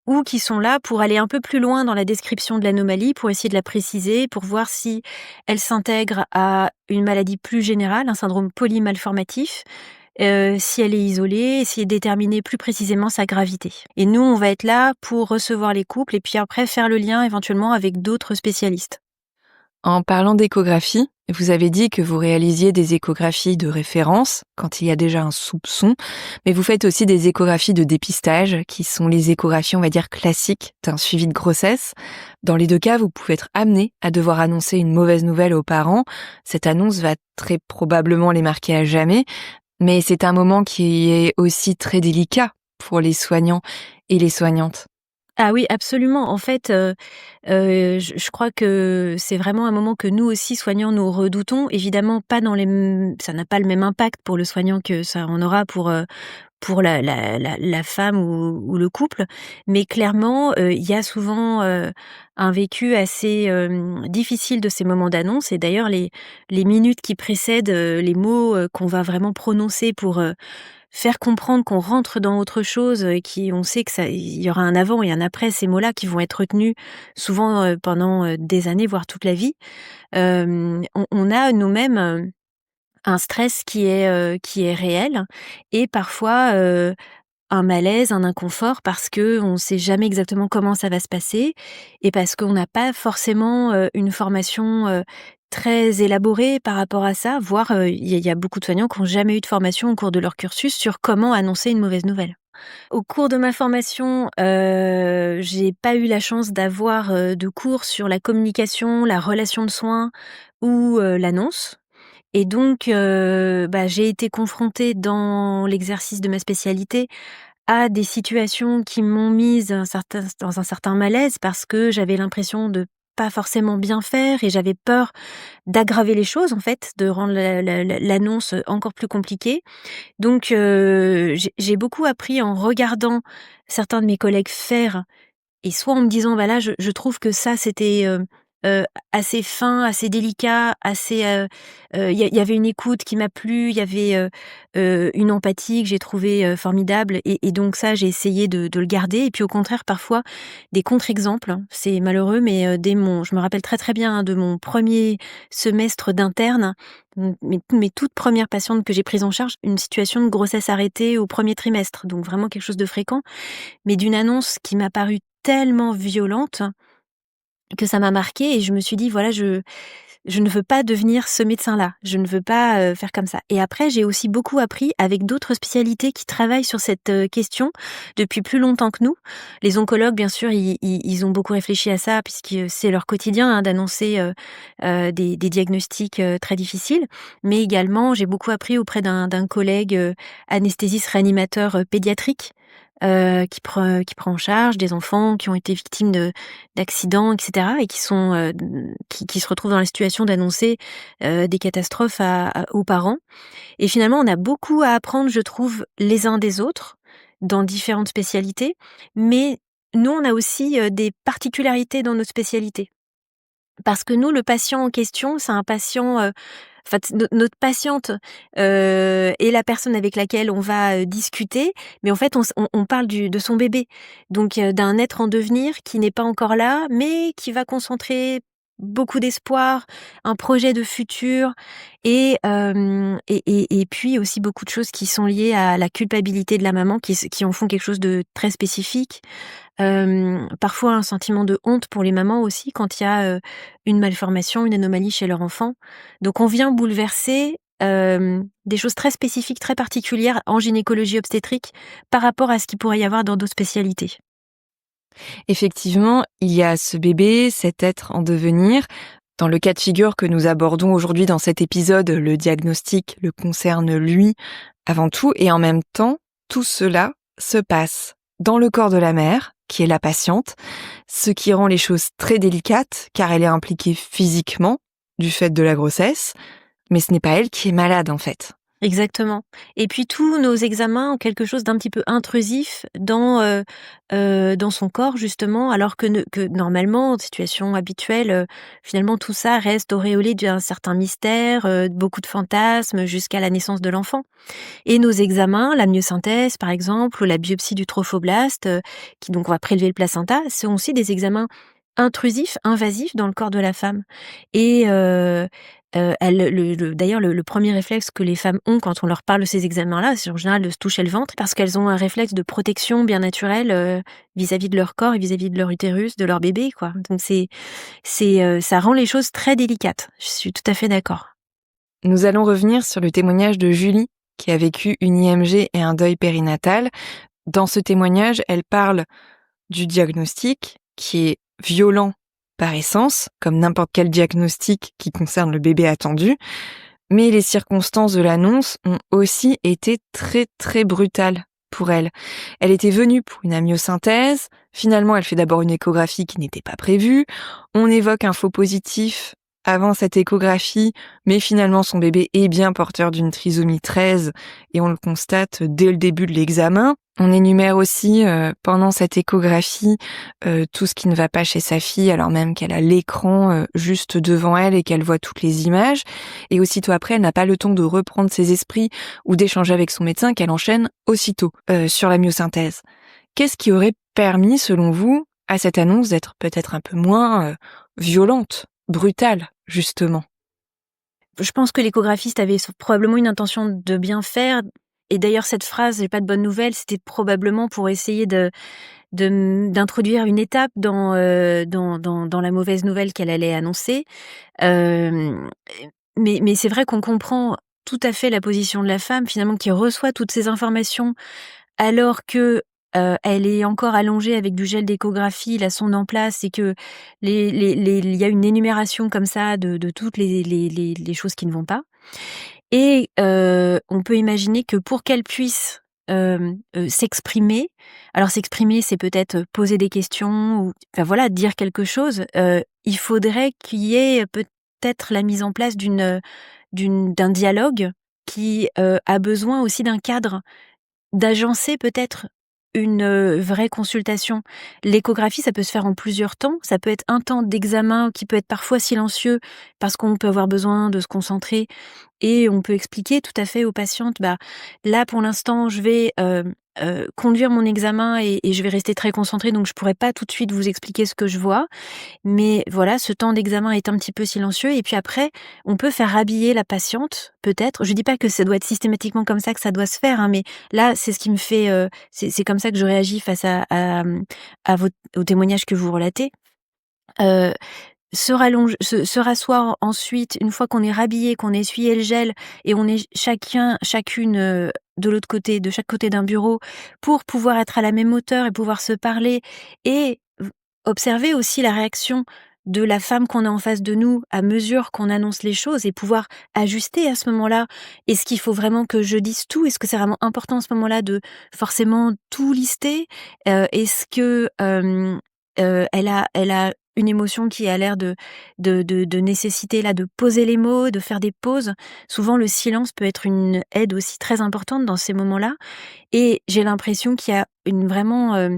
ou qui sont là pour aller un peu plus loin dans la description de l'anomalie, pour essayer de la préciser, pour voir si elle s'intègre à une maladie plus générale, un syndrome polymalformatif, si elle est isolée, essayer de déterminer plus précisément sa gravité. Et nous, on va être là pour recevoir les couples et puis après faire le lien éventuellement avec d'autres spécialistes. En parlant d'échographie, vous avez dit que vous réalisiez des échographies de référence quand il y a déjà un soupçon, mais vous faites aussi des échographies de dépistage qui sont les échographies, on va dire, classiques d'un suivi de grossesse. Dans les deux cas, vous pouvez être amené à devoir annoncer une mauvaise nouvelle aux parents. Cette annonce va très probablement les marquer à jamais, mais c'est un moment qui est aussi très délicat pour les soignants et les soignantes. Ah oui, absolument. En fait, je crois que c'est vraiment un moment que nous aussi, soignants, nous redoutons. Évidemment, pas dans ça n'a pas le même impact pour le soignant que ça en aura pour la femme ou le couple. Mais clairement, il y a souvent un vécu assez difficile de ces moments d'annonce. Et d'ailleurs, les minutes qui précèdent les mots qu'on va vraiment prononcer pour faire comprendre qu'on rentre dans autre chose, on sait que il y aura un avant et un après ces mots-là qui vont être retenus souvent pendant des années, voire toute la vie. On a nous-mêmes un stress qui est réel et parfois un malaise, un inconfort parce que on sait jamais exactement comment ça va se passer et parce qu'on n'a pas forcément une formation très élaborée par rapport à ça, voire il y a beaucoup de soignants qui n'ont jamais eu de formation au cours de leur cursus sur comment annoncer une mauvaise nouvelle. Au cours de ma formation, j'ai pas eu la chance d'avoir de cours sur la communication, la relation de soins ou l'annonce. Et donc, j'ai été confrontée dans l'exercice de ma spécialité à des situations qui m'ont mise dans un certain malaise parce que j'avais l'impression de pas forcément bien faire et j'avais peur d'aggraver les choses en fait, de rendre l'annonce encore plus compliquée. Donc, j'ai beaucoup appris en regardant certains de mes collègues faire et soit en me disant: «Bah là, je trouve que ça c'était, assez fin, assez délicat, assez, il y avait une écoute qui m'a plu, il y avait, une empathie que j'ai trouvée, formidable et donc ça, j'ai essayé de le garder» et puis au contraire, parfois, des contre-exemples, hein, c'est malheureux, mais, je me rappelle très, très bien, hein, de mon premier semestre d'interne, mes toutes premières patientes que j'ai prises en charge, une situation de grossesse arrêtée au premier trimestre, donc vraiment quelque chose de fréquent, mais d'une annonce qui m'a paru tellement violente que ça m'a marquée et je me suis dit: «Voilà, je ne veux pas devenir ce médecin-là. Je ne veux pas, faire comme ça» et après j'ai aussi beaucoup appris avec d'autres spécialités qui travaillent sur cette, question depuis plus longtemps que nous. Les oncologues, bien sûr, ils ont beaucoup réfléchi à ça puisque c'est leur quotidien, hein, d'annoncer, des diagnostics, très difficiles. Mais également, j'ai beaucoup appris auprès d'un collègue, anesthésiste réanimateur, pédiatrique, qui prend en charge des enfants qui ont été victimes d'accidents et cetera et qui se retrouvent dans la situation d'annoncer, des catastrophes aux parents et finalement on a beaucoup à apprendre, je trouve, les uns des autres, dans différentes spécialités, mais nous on a aussi, des particularités dans notre spécialité. Parce que nous, le patient en question, c'est un patient, enfin notre patiente est la personne avec laquelle on va discuter, mais en fait on parle de son bébé, donc d'un être en devenir qui n'est pas encore là, mais qui va concentrer beaucoup d'espoir, un projet de futur et puis aussi beaucoup de choses qui sont liées à la culpabilité de la maman qui en font quelque chose de très spécifique. Parfois un sentiment de honte pour les mamans aussi quand il y a une malformation, une anomalie chez leur enfant. Donc on vient bouleverser des choses très spécifiques, très particulières en gynécologie obstétrique par rapport à ce qu'il pourrait y avoir dans d'autres spécialités. Effectivement, il y a ce bébé, cet être en devenir. Dans le cas de figure que nous abordons aujourd'hui dans cet épisode, le diagnostic le concerne lui avant tout, et en même temps, tout cela se passe dans le corps de la mère, qui est la patiente, ce qui rend les choses très délicates, car elle est impliquée physiquement du fait de la grossesse, mais ce n'est pas elle qui est malade en fait. Exactement. Et puis tous nos examens ont quelque chose d'un petit peu intrusif dans son corps justement, alors que normalement, en situation habituelle, finalement tout ça reste auréolé d'un certain mystère, beaucoup de fantasmes jusqu'à la naissance de l'enfant. Et nos examens, la myosynthèse par exemple, ou la biopsie du trophoblaste, qui donc on va prélever le placenta, sont aussi des examens intrusifs, invasifs dans le corps de la femme. Et d'ailleurs, le premier réflexe que les femmes ont quand on leur parle de ces examens-là, c'est en général de se toucher le ventre, parce qu'elles ont un réflexe de protection bien naturel vis-à-vis de leur corps et vis-à-vis de leur utérus, de leur bébé, quoi. Donc ça rend les choses très délicates. Je suis tout à fait d'accord. Nous allons revenir sur le témoignage de Julie, qui a vécu une IMG et un deuil périnatal. Dans ce témoignage, elle parle du diagnostic, qui est violent par essence, comme n'importe quel diagnostic qui concerne le bébé attendu, mais les circonstances de l'annonce ont aussi été très très brutales pour elle. Elle était venue pour une amyosynthèse, finalement elle fait d'abord une échographie qui n'était pas prévue, on évoque un faux positif avant cette échographie, mais finalement son bébé est bien porteur d'une trisomie 13 et on le constate dès le début de l'examen. On énumère aussi pendant cette échographie tout ce qui ne va pas chez sa fille alors même qu'elle a l'écran juste devant elle et qu'elle voit toutes les images. Et aussitôt après, elle n'a pas le temps de reprendre ses esprits ou d'échanger avec son médecin qu'elle enchaîne aussitôt sur la myosynthèse. Qu'est-ce qui aurait permis, selon vous, à cette annonce d'être peut-être un peu moins violente, brutale, justement? Je pense que l'échographiste avait probablement une intention de bien faire. Et d'ailleurs, cette phrase, j'ai pas de bonne nouvelle, c'était probablement pour essayer d'introduire une étape dans la mauvaise nouvelle qu'elle allait annoncer. Mais c'est vrai qu'on comprend tout à fait la position de la femme, finalement, qui reçoit toutes ces informations alors que elle est encore allongée avec du gel d'échographie, la sonde en place, et que il y a une énumération comme ça de toutes les choses qui ne vont pas. Et on peut imaginer que pour qu'elle puisse s'exprimer, alors s'exprimer, c'est peut-être poser des questions ou enfin voilà, dire quelque chose, il faudrait qu'il y ait peut-être la mise en place d'un dialogue qui a besoin aussi d'un cadre, d'agencer peut-être une vraie consultation. L'échographie, ça peut se faire en plusieurs temps. Ça peut être un temps d'examen qui peut être parfois silencieux parce qu'on peut avoir besoin de se concentrer et on peut expliquer tout à fait aux patientes, là pour l'instant je vais conduire mon examen et je vais rester très concentrée, donc je pourrais pas tout de suite vous expliquer ce que je vois. Mais voilà, ce temps d'examen est un petit peu silencieux et puis après, on peut faire habiller la patiente, peut-être. Je dis pas que ça doit être systématiquement comme ça que ça doit se faire, hein, mais là, c'est ce qui me fait, c'est comme ça que je réagis face au témoignage que vous relatez. Se rasseoir ensuite, une fois qu'on est rhabillé, qu'on a essuyé le gel et on est chacune de chaque côté d'un bureau pour pouvoir être à la même hauteur et pouvoir se parler et observer aussi la réaction de la femme qu'on a en face de nous à mesure qu'on annonce les choses et pouvoir ajuster à ce moment-là. Est-ce qu'il faut vraiment que je dise tout? Est-ce que c'est vraiment important à ce moment-là de forcément tout lister? Est-ce que elle a une émotion qui a l'air de nécessiter là de poser les mots, de faire des pauses. Souvent, le silence peut être une aide aussi très importante dans ces moments-là. Et j'ai l'impression qu'il y a vraiment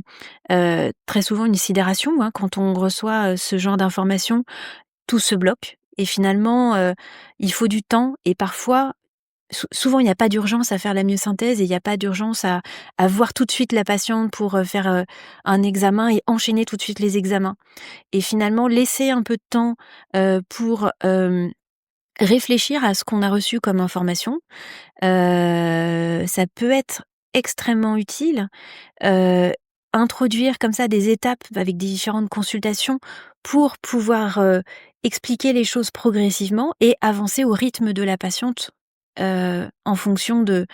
très souvent une sidération, hein, quand on reçoit ce genre d'informations. Tout se bloque Et finalement, il faut du temps et parfois, souvent, il n'y a pas d'urgence à faire la myosynthèse et il n'y a pas d'urgence à voir tout de suite la patiente pour faire un examen et enchaîner tout de suite les examens. Et finalement, laisser un peu de temps pour réfléchir à ce qu'on a reçu comme information, ça peut être extrêmement utile. Introduire comme ça des étapes avec des différentes consultations pour pouvoir expliquer les choses progressivement et avancer au rythme de la patiente en fonction de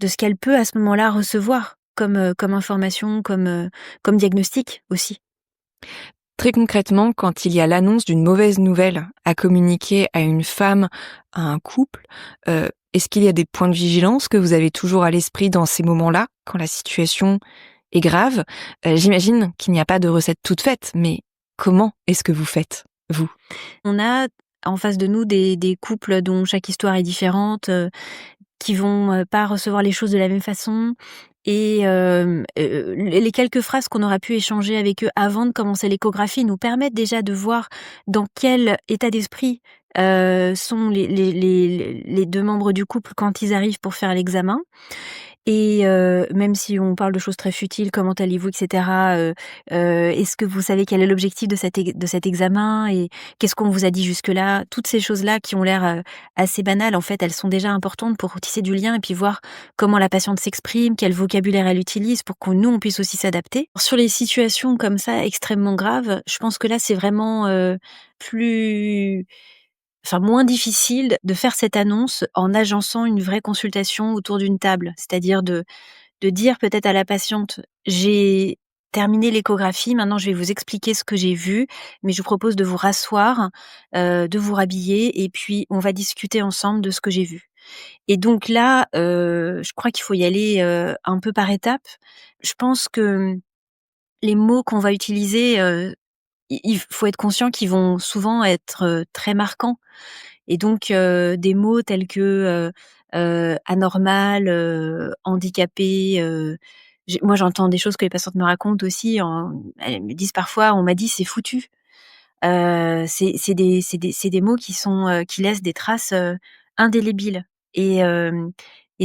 ce qu'elle peut à ce moment-là recevoir comme information, comme diagnostic aussi. Très concrètement, quand il y a l'annonce d'une mauvaise nouvelle à communiquer à une femme, à un couple, est-ce qu'il y a des points de vigilance que vous avez toujours à l'esprit dans ces moments-là, quand la situation est grave? J'imagine qu'il n'y a pas de recette toute faite, mais comment est-ce que vous faites, vous? On a en face de nous des couples dont chaque histoire est différente, qui vont pas recevoir les choses de la même façon. Et les quelques phrases qu'on aura pu échanger avec eux avant de commencer l'échographie nous permettent déjà de voir dans quel état d'esprit sont les 2 membres du couple quand ils arrivent pour faire l'examen. Et même si on parle de choses très futiles, comment allez-vous, et cetera, est-ce que vous savez quel est l'objectif de cet examen et qu'est-ce qu'on vous a dit jusque-là? Toutes ces choses-là qui ont l'air assez banales, en fait, elles sont déjà importantes pour tisser du lien et puis voir comment la patiente s'exprime, quel vocabulaire elle utilise pour que nous, on puisse aussi s'adapter. Sur les situations comme ça extrêmement graves, je pense que là, c'est vraiment plus moins difficile de faire cette annonce en agençant une vraie consultation autour d'une table. C'est-à-dire de dire peut-être à la patiente: «J'ai terminé l'échographie, maintenant je vais vous expliquer ce que j'ai vu, mais je vous propose de vous rasseoir, de vous rhabiller et puis on va discuter ensemble de ce que j'ai vu». Et donc là, je crois qu'il faut y aller, un peu par étapes. Je pense que les mots qu'on va utiliser, il faut être conscient qu'ils vont souvent être, très marquants. Et donc des mots tels que anormal, handicapé, moi j'entends des choses que les patientes me racontent aussi elles me disent parfois: «On m'a dit: "C'est foutu"». C'est des mots qui sont, qui laissent des traces, indélébiles et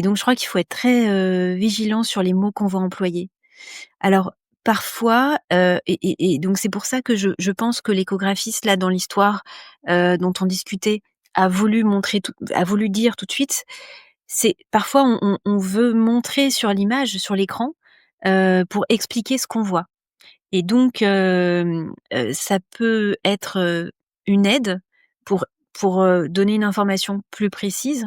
donc je crois qu'il faut être très, vigilant sur les mots qu'on va employer. Alors parfois, et donc c'est pour ça que je pense que l'échographiste là dans l'histoire, dont on discutait, a voulu dire tout de suite, c'est parfois on veut montrer sur l'image, sur l'écran, pour expliquer ce qu'on voit et donc ça peut être, une aide pour donner une information plus précise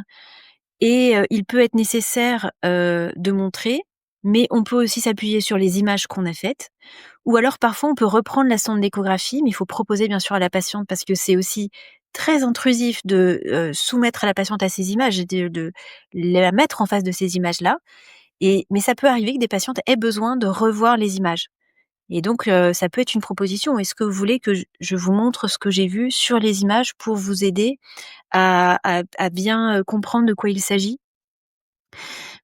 et il peut être nécessaire, de montrer, mais on peut aussi s'appuyer sur les images qu'on a faites ou alors parfois on peut reprendre la sonde d'échographie, mais il faut proposer bien sûr à la patiente parce que c'est aussi très intrusif de, soumettre à la patiente à ces images et de la mettre en face de ces images-là mais ça peut arriver que des patientes aient besoin de revoir les images et donc ça peut être une proposition. Est-ce que vous voulez que je vous montre ce que j'ai vu sur les images pour vous aider à bien, comprendre de quoi il s'agit?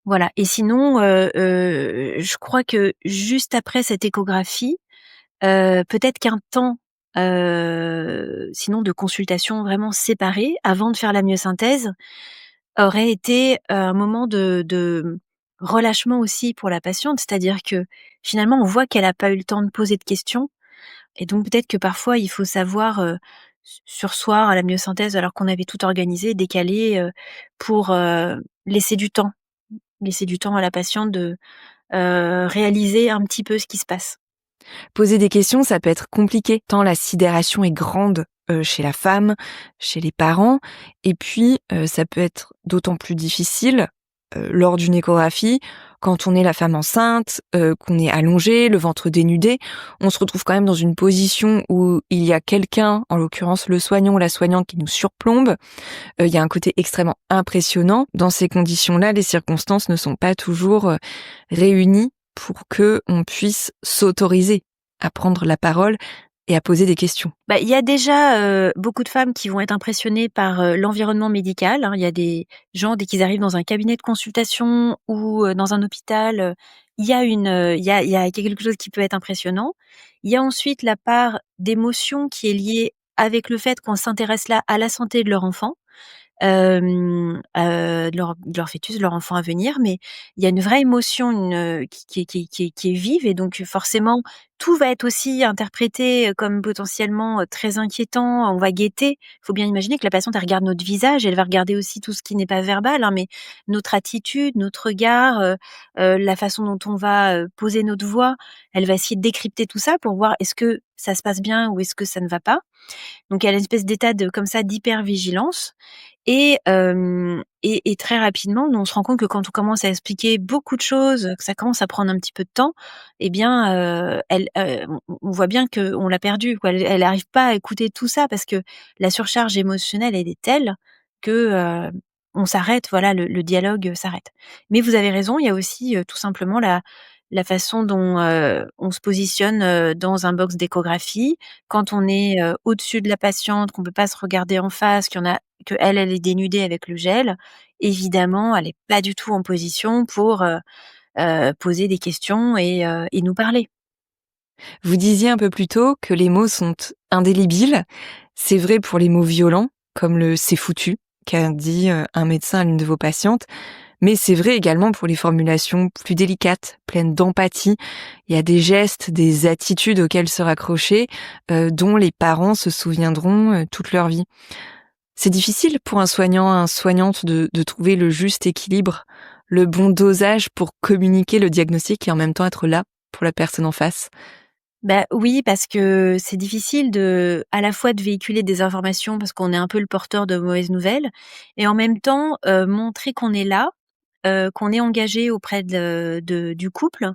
Voilà et sinon, je crois que juste après cette échographie, peut-être qu'un temps, sinon de consultation vraiment séparée avant de faire la myosynthèse, aurait été un moment de relâchement aussi pour la patiente. C'est-à-dire que finalement, on voit qu'elle a pas eu le temps de poser de questions et donc peut-être que parfois il faut savoir, surseoir à la myosynthèse alors qu'on avait tout organisé, décaler, pour, laisser du temps à la patiente de, réaliser un petit peu ce qui se passe. Poser des questions, ça peut être compliqué, tant la sidération est grande chez la femme, chez les parents, et puis ça peut être d'autant plus difficile lors d'une échographie, quand on est la femme enceinte, qu'on est allongé, le ventre dénudé, on se retrouve quand même dans une position où il y a quelqu'un, en l'occurrence le soignant ou la soignante, qui nous surplombe. Il y a un côté extrêmement impressionnant. Dans ces conditions-là, les circonstances ne sont pas toujours réunies pour que on puisse s'autoriser à prendre la parole et à poser des questions. Il y a déjà beaucoup de femmes qui vont être impressionnées par l'environnement médical, hein. Il y a des gens, dès qu'ils arrivent dans un cabinet de consultation ou dans un hôpital, il y a quelque chose qui peut être impressionnant. Il y a ensuite la part d'émotion qui est liée avec le fait qu'on s'intéresse là à la santé de leur enfant, de leur fœtus, de leur enfant à venir, mais il y a une vraie émotion, qui est vive et donc forcément tout va être aussi interprété comme potentiellement, très inquiétant. On va guetter. Il faut bien imaginer que la patiente, elle regarde notre visage, elle va regarder aussi tout ce qui n'est pas verbal, hein, mais notre attitude, notre regard, la façon dont on va, poser notre voix. Elle va essayer de décrypter tout ça pour voir est-ce que ça se passe bien ou est-ce que ça ne va pas. Donc il y a une espèce d'état de comme ça d'hypervigilance et très rapidement, nous on se rend compte que quand on commence à expliquer beaucoup de choses, que ça commence à prendre un petit peu de temps, eh bien, on voit bien qu'on l'a perdue, quoi. Elle arrive pas à écouter tout ça parce que la surcharge émotionnelle, elle est telle que, on s'arrête, voilà, le dialogue, s'arrête. Mais vous avez raison, il y a aussi, tout simplement la façon dont, on se positionne, dans un box d'échographie. Quand on est, au-dessus de la patiente, qu'on peut pas se regarder en face, qu'elle est dénudée avec le gel, évidemment, elle est pas du tout en position pour, poser des questions et nous parler. Vous disiez un peu plus tôt que les mots sont indélébiles. C'est vrai pour les mots violents, comme le «c'est foutu», qu'a dit un médecin à l'une de vos patientes, mais c'est vrai également pour les formulations plus délicates, pleines d'empathie. Il y a des gestes, des attitudes auxquelles se raccrocher, dont les parents se souviendront toute leur vie. C'est difficile pour un soignant, une soignante de trouver le juste équilibre, le bon dosage pour communiquer le diagnostic et en même temps être là pour la personne en face. Bah, oui, parce que c'est difficile à la fois de véhiculer des informations parce qu'on est un peu le porteur de mauvaises nouvelles et en même temps, montrer qu'on est là, qu'on est engagé auprès du couple,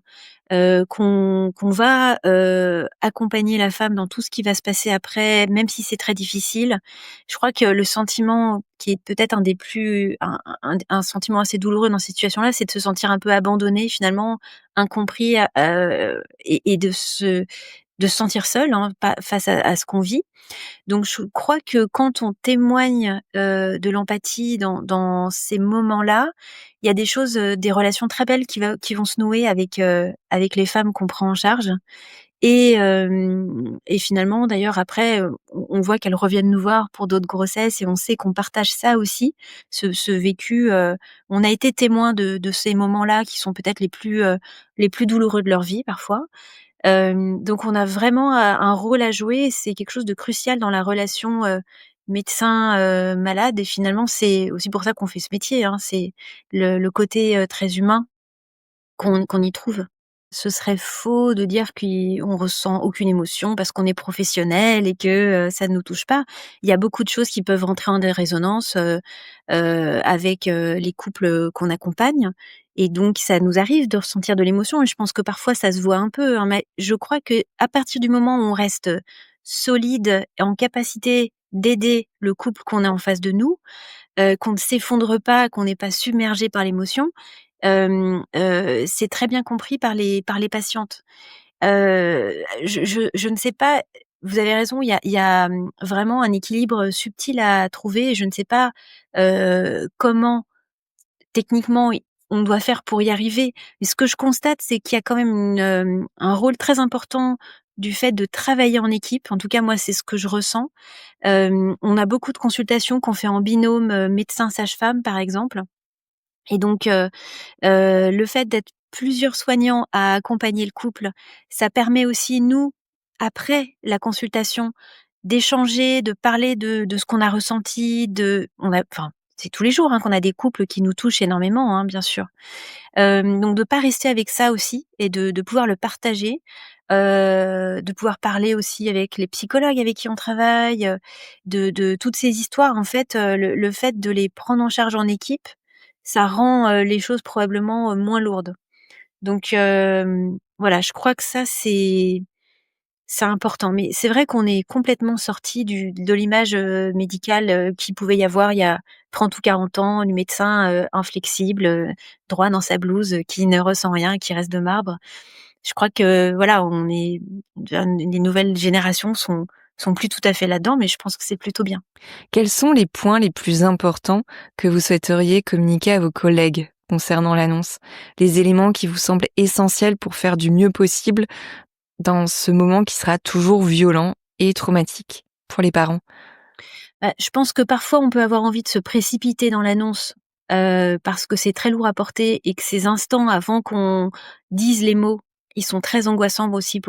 qu'on va, accompagner la femme dans tout ce qui va se passer après, même si c'est très difficile. Je crois que le sentiment qui est peut-être un des plus un sentiment assez douloureux dans cette situation-là, c'est de se sentir un peu abandonné finalement, incompris, et de se sentir seul, hein, pas face à ce qu'on vit. Donc je crois que quand on témoigne, de l'empathie dans ces moments-là, il y a des choses, des relations très belles qui vont se nouer avec les femmes qu'on prend en charge et finalement d'ailleurs après, on voit qu'elles reviennent nous voir pour d'autres grossesses et on sait qu'on partage ça aussi, ce vécu, on a été témoins de ces moments-là qui sont peut-être les plus douloureux de leur vie parfois. Donc on a vraiment, un rôle à jouer. C'est quelque chose de crucial dans la relation, médecin, malade et finalement, c'est aussi pour ça qu'on fait ce métier, hein. C'est le côté, très humain qu'on y trouve. Ce serait faux de dire qu'on ressent aucune émotion parce qu'on est professionnel et que, ça ne nous touche pas. Il y a beaucoup de choses qui peuvent rentrer en résonance, avec, les couples, qu'on accompagne et donc ça nous arrive de ressentir de l'émotion et je pense que parfois ça se voit un peu, hein, mais je crois qu'à partir du moment où on reste, solide et en capacité d'aider le couple qu'on a en face de nous, qu'on ne s'effondre pas, qu'on n'est pas submergé par l'émotion, c'est très bien compris par les patientes. Je ne sais pas, vous avez raison, il y a, vraiment un équilibre, subtil à trouver et je ne sais pas, comment techniquement on doit faire pour y arriver. Mais ce que je constate, c'est qu'il y a quand même un rôle très important du fait de travailler en équipe. En tout cas, moi, c'est ce que je ressens. On a beaucoup de consultations qu'on fait en binôme, médecin-sage-femme, par exemple et donc le fait d'être plusieurs soignants à accompagner le couple, ça permet aussi nous, après la consultation, d'échanger, de parler de ce qu'on a ressenti, enfin, c'est tous les jours, hein, qu'on a des couples qui nous touchent énormément, hein, bien sûr. Donc de pas rester avec ça aussi et de pouvoir le partager, de pouvoir parler aussi avec les psychologues avec qui on travaille, de toutes ces histoires en fait, le fait de les prendre en charge en équipe, ça rend, les choses probablement, moins lourdes. Donc voilà, je crois que ça c'est important. Mais c'est vrai qu'on est complètement sortis de l'image, médicale, qu'il pouvait y avoir il y a 30 ou 40 ans, du médecin, inflexible, droit dans sa blouse, qui ne ressent rien, qui reste de marbre. Je crois que voilà, les nouvelles générations sont plus tout à fait là-dedans, mais je pense que c'est plutôt bien. Quels sont les points les plus importants que vous souhaiteriez communiquer à vos collègues concernant l'annonce? Les éléments qui vous semblent essentiels pour faire du mieux possible dans ce moment qui sera toujours violent et traumatique? pour les parents? Je pense que parfois on peut avoir envie de se précipiter dans l'annonce, parce que c'est très lourd à porter et que ces instants avant qu'on dise les mots, ils sont très angoissants aussi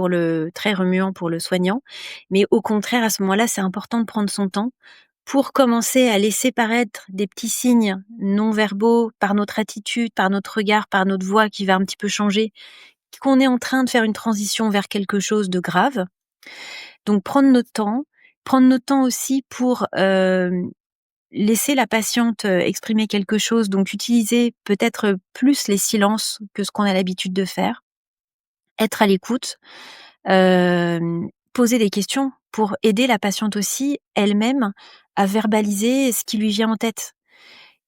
très remuants pour le soignant. Mais au contraire, à ce moment-là, c'est important de prendre son temps pour commencer à laisser paraître des petits signes non verbaux par notre attitude, par notre regard, par notre voix qui va un petit peu changer, qu'on est en train de faire une transition vers quelque chose de grave. Donc prendre notre temps aussi pour, laisser la patiente, exprimer quelque chose, donc utiliser peut-être plus les silences que ce qu'on a l'habitude de faire. Être à l'écoute, poser des questions pour aider la patiente aussi, elle-même, à verbaliser ce qui lui vient en tête.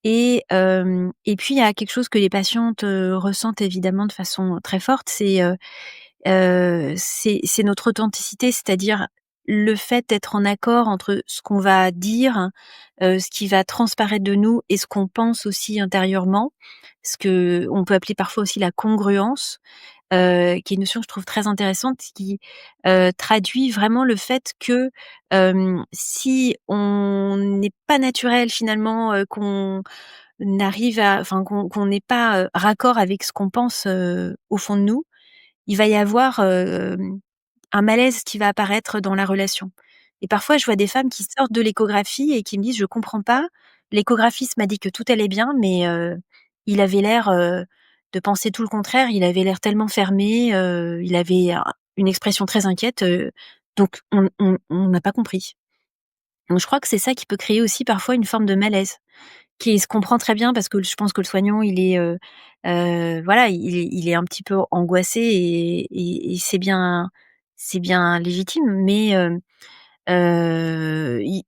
Et puis il y a quelque chose que les patientes, ressentent évidemment de façon très forte, c'est notre authenticité, c'est-à-dire le fait d'être en accord entre ce qu'on va dire, ce qui va transparaître de nous et ce qu'on pense aussi intérieurement. Ce qu'on peut appeler parfois aussi la congruence, qui est une notion que je trouve très intéressante, qui, traduit vraiment le fait que, si on n'est pas naturel finalement, qu'on qu'on n'est pas, raccord avec ce qu'on pense, au fond de nous, il va y avoir, un malaise qui va apparaître dans la relation. Et parfois, je vois des femmes qui sortent de l'échographie et qui me disent: «Je comprends pas, l'échographiste m'a dit que tout allait bien, mais il avait l'air, de penser tout le contraire. Il avait l'air tellement fermé, il avait une expression très inquiète, donc on n'a pas compris». Donc je crois que c'est ça qui peut créer aussi parfois une forme de malaise. Qui se comprend très bien parce que je pense que le soignant il est, voilà, il est un petit peu angoissé et c'est bien légitime. Mais, i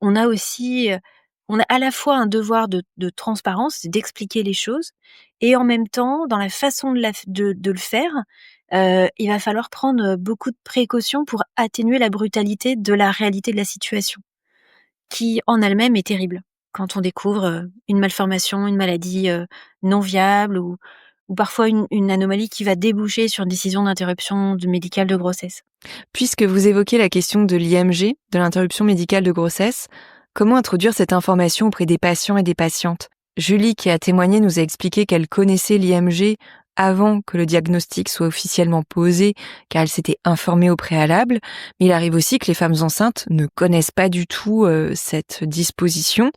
on a à la fois un devoir de transparence, d'expliquer les choses et en même temps, dans la façon de le faire, il va falloir prendre beaucoup de précautions pour atténuer la brutalité de la réalité de la situation qui en elle-même est terrible. Quand on découvre, une malformation, une maladie, non viable ou parfois une anomalie qui va déboucher sur une décision d'interruption médicale de grossesse. Puisque vous évoquez la question de l'IMG, de l'interruption médicale de grossesse, comment introduire cette information auprès des patients et des patientes? Julie, qui a témoigné, nous a expliqué qu'elle connaissait l'IMG avant que le diagnostic soit officiellement posé, car elle s'était informée au préalable. Mais il arrive aussi que les femmes enceintes ne connaissent pas du tout cette disposition.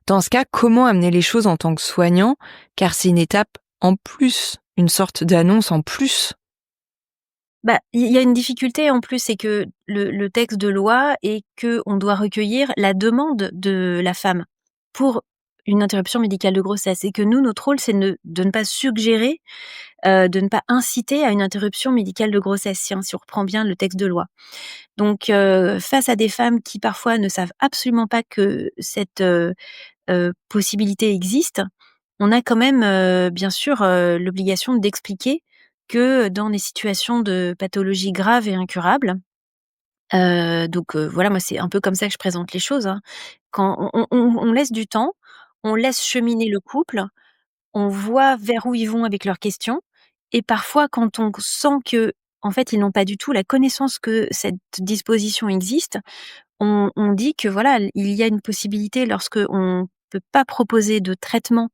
Dans ce cas, comment amener les choses en tant que soignant? Car c'est une étape en plus, une sorte d'annonce en plus. Il y a une difficulté en plus, c'est que le texte de loi est qu'on doit recueillir la demande de la femme pour une interruption médicale de grossesse et que nous, notre rôle, c'est de ne pas suggérer, de ne pas inciter à une interruption médicale de grossesse, si on reprend bien le texte de loi. Donc, face à des femmes qui parfois ne savent absolument pas que cette, possibilité existe, on a quand même, bien sûr, l'obligation d'expliquer que dans des situations de pathologie grave et incurable, voilà, moi, c'est un peu comme ça que je présente les choses, hein. Quand on laisse du temps, on laisse cheminer le couple, on voit vers où ils vont avec leurs questions et parfois quand on sent qu'en fait, ils n'ont pas du tout la connaissance que cette disposition existe, on dit que voilà, il y a une possibilité lorsque on peut pas proposer de traitement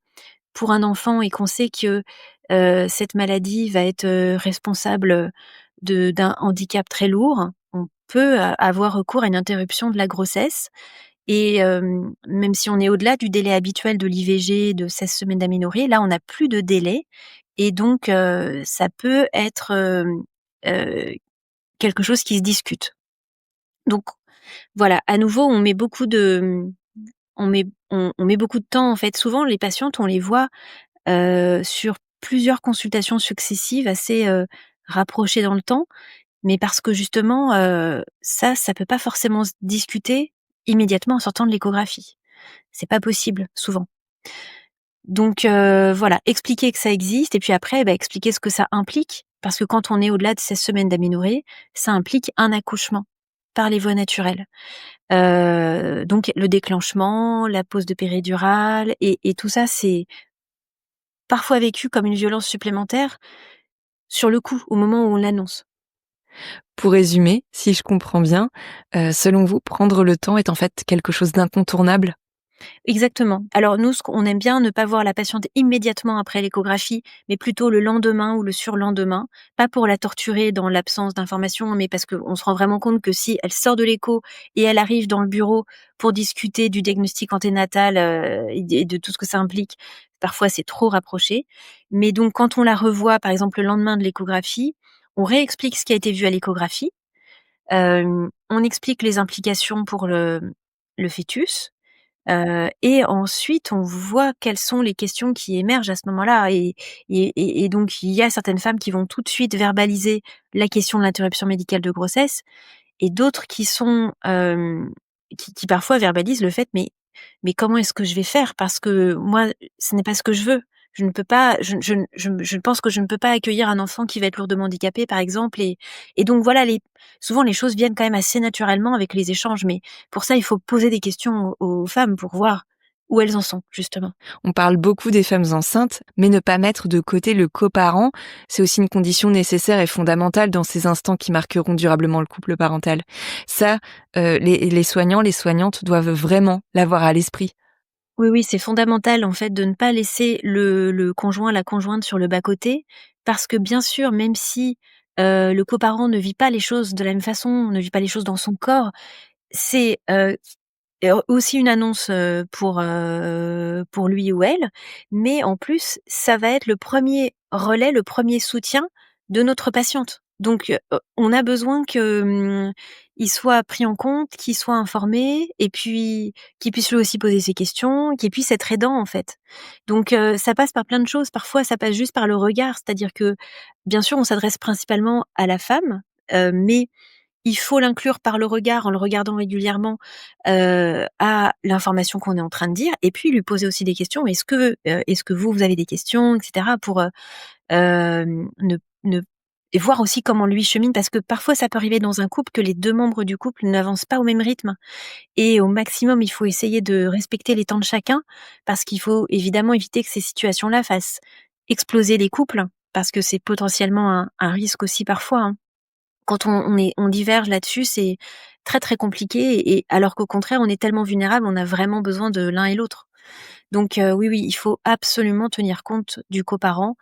pour un enfant et qu'on sait que, cette maladie va être, responsable, d'un handicap très lourd, on peut avoir recours à une interruption de la grossesse et même si on est au-delà du délai habituel de l'IVG de 16 semaines d'aménorrhée, là, on n'a plus de délai et donc ça peut être, quelque chose qui se discute. Donc voilà, à nouveau, on met beaucoup de temps, en fait. Souvent, les patientes, on les voit, sur plusieurs consultations successives assez, rapprochées dans le temps, mais parce que justement, ça peut pas forcément se discuter immédiatement en sortant de l'échographie. C'est pas possible, souvent. Donc voilà, expliquer que ça existe et puis après, expliquer ce que ça implique. Parce que quand on est au-delà de 16 semaines d'aménorrhée, ça implique un accouchement par les voies naturelles. Donc le déclenchement, la pose de péridurale et tout ça, c'est parfois vécu comme une violence supplémentaire sur le coup, au moment où on l'annonce. Pour résumer, si je comprends bien, selon vous, prendre le temps est en fait quelque chose d'incontournable? Exactement. Alors nous, on aime bien ne pas voir la patiente immédiatement après l'échographie, mais plutôt le lendemain ou le surlendemain. Pas pour la torturer dans l'absence d'informations, mais parce qu'on se rend vraiment compte que si elle sort de l'écho et elle arrive dans le bureau pour discuter du diagnostic anténatal et de tout ce que ça implique, parfois c'est trop rapproché. Mais donc quand on la revoit, par exemple le lendemain de l'échographie, on réexplique ce qui a été vu à l'échographie. On explique les implications pour le fœtus. Et ensuite, on voit quelles sont les questions qui émergent à ce moment-là et donc il y a certaines femmes qui vont tout de suite verbaliser la question de l'interruption médicale de grossesse et d'autres qui sont, qui parfois verbalisent le fait: «Mais comment est-ce que je vais faire? Parce que moi, ce n'est pas ce que je veux. Je ne peux pas je pense que je ne peux pas accueillir un enfant qui va être lourdement handicapé», par exemple et donc voilà, souvent les choses viennent quand même assez naturellement avec les échanges, mais pour ça, il faut poser des questions aux femmes pour voir où elles en sont, justement. On parle beaucoup des femmes enceintes, mais ne pas mettre de côté le coparent, c'est aussi une condition nécessaire et fondamentale dans ces instants qui marqueront durablement le couple parental. Ça, les soignants, les soignantes doivent vraiment l'avoir à l'esprit. Oui, oui, c'est fondamental en fait de ne pas laisser le conjoint, la conjointe sur le bas-côté parce que bien sûr, même si, le coparent ne vit pas les choses de la même façon, ne vit pas les choses dans son corps, c'est, aussi une annonce, pour lui ou elle, mais en plus, ça va être le premier relais, le premier soutien de notre patiente. Donc, on a besoin que, il soit pris en compte, qu'il soit informé et puis qu'il puisse lui aussi poser ses questions, qu'il puisse être aidant, en fait. Donc, ça passe par plein de choses. Parfois, ça passe juste par le regard, c'est-à-dire que, bien sûr, on s'adresse principalement à la femme, mais il faut l'inclure par le regard, en le regardant régulièrement, à l'information qu'on est en train de dire et puis lui poser aussi des questions. Est-ce que vous avez des questions et cetera pour, ne et voir aussi comment lui chemine parce que parfois ça peut arriver dans un couple que les 2 membres du couple n'avancent pas au même rythme et au maximum, il faut essayer de respecter les temps de chacun parce qu'il faut évidemment éviter que ces situations-là fassent exploser les couples parce que c'est potentiellement un risque aussi parfois, hein. Quand on diverge là-dessus, c'est très, très compliqué et alors qu'au contraire, on est tellement vulnérable, on a vraiment besoin de l'un et l'autre. Donc oui, oui, il faut absolument tenir compte du coparent,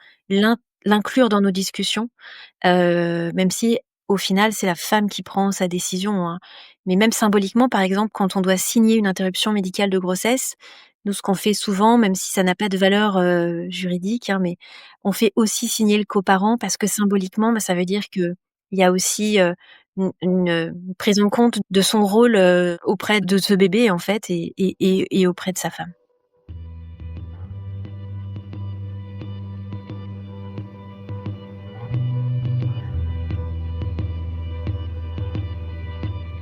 l'inclure dans nos discussions, même si au final, c'est la femme qui prend sa décision, hein. Mais même symboliquement, par exemple, quand on doit signer une interruption médicale de grossesse, nous, ce qu'on fait souvent, même si ça n'a pas de valeur, juridique, hein, mais on fait aussi signer le coparent parce que symboliquement, ça veut dire qu'il y a aussi, une prise en compte de son rôle, auprès de ce bébé, en fait et auprès de sa femme.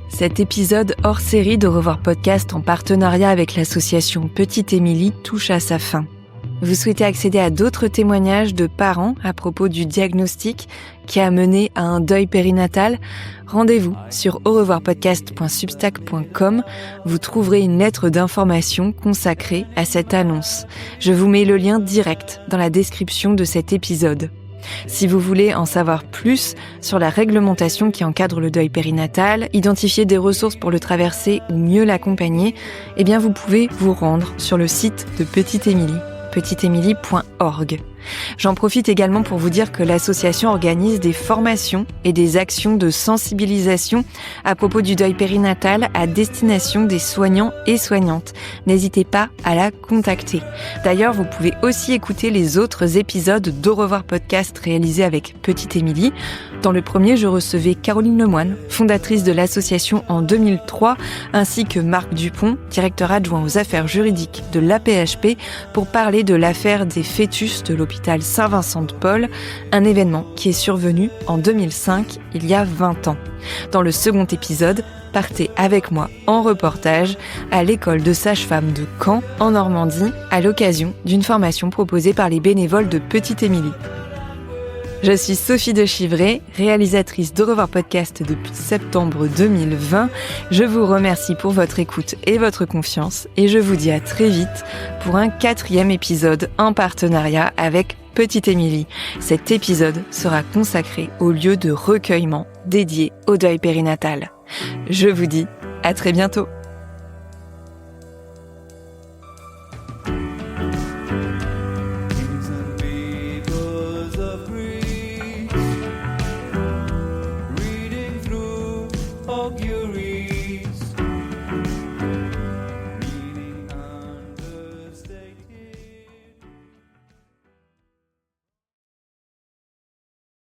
Cet épisode hors série de Revoir Podcast en partenariat avec l'association Petite Émilie touche à sa fin. Vous souhaitez accéder à d'autres témoignages de parents à propos du diagnostic qui a mené à un deuil périnatal? Rendez-vous sur aurevoirpodcast.substack.com. Vous trouverez une lettre d'information consacrée à cette annonce. Je vous mets le lien direct dans la description de cet épisode. Si vous voulez en savoir plus sur la réglementation qui encadre le deuil périnatal, identifier des ressources pour le traverser ou mieux l'accompagner, eh bien vous pouvez vous rendre sur le site de Petite Émilie, petiteemilie.org. J'en profite également pour vous dire que l'association organise des formations et des actions de sensibilisation à propos du deuil périnatal à destination des soignants et soignantes. N'hésitez pas à la contacter. D'ailleurs, vous pouvez aussi écouter les autres épisodes d'Au revoir podcast réalisés avec Petite Émilie. Dans le premier, je recevais Caroline Lemoine, fondatrice de l'association en 2003, ainsi que Marc Dupont, directeur adjoint aux affaires juridiques de l'AP-HP, pour parler de l'affaire des fœtus de l'hôpital Saint-Vincent-de-Paul, un événement qui est survenu en 2005, il y a 20 ans. Dans le second épisode, partez avec moi en reportage à l'école de sage-femme de Caen, en Normandie, à l'occasion d'une formation proposée par les bénévoles de Petite Émilie. Je suis Sophie de Chivray, réalisatrice d'Au revoir podcast depuis septembre 2020. Je vous remercie pour votre écoute et votre confiance et je vous dis à très vite pour un 4e épisode en partenariat avec Petite Émilie. Cet épisode sera consacré au lieu de recueillement dédié au deuil périnatal. Je vous dis à très bientôt.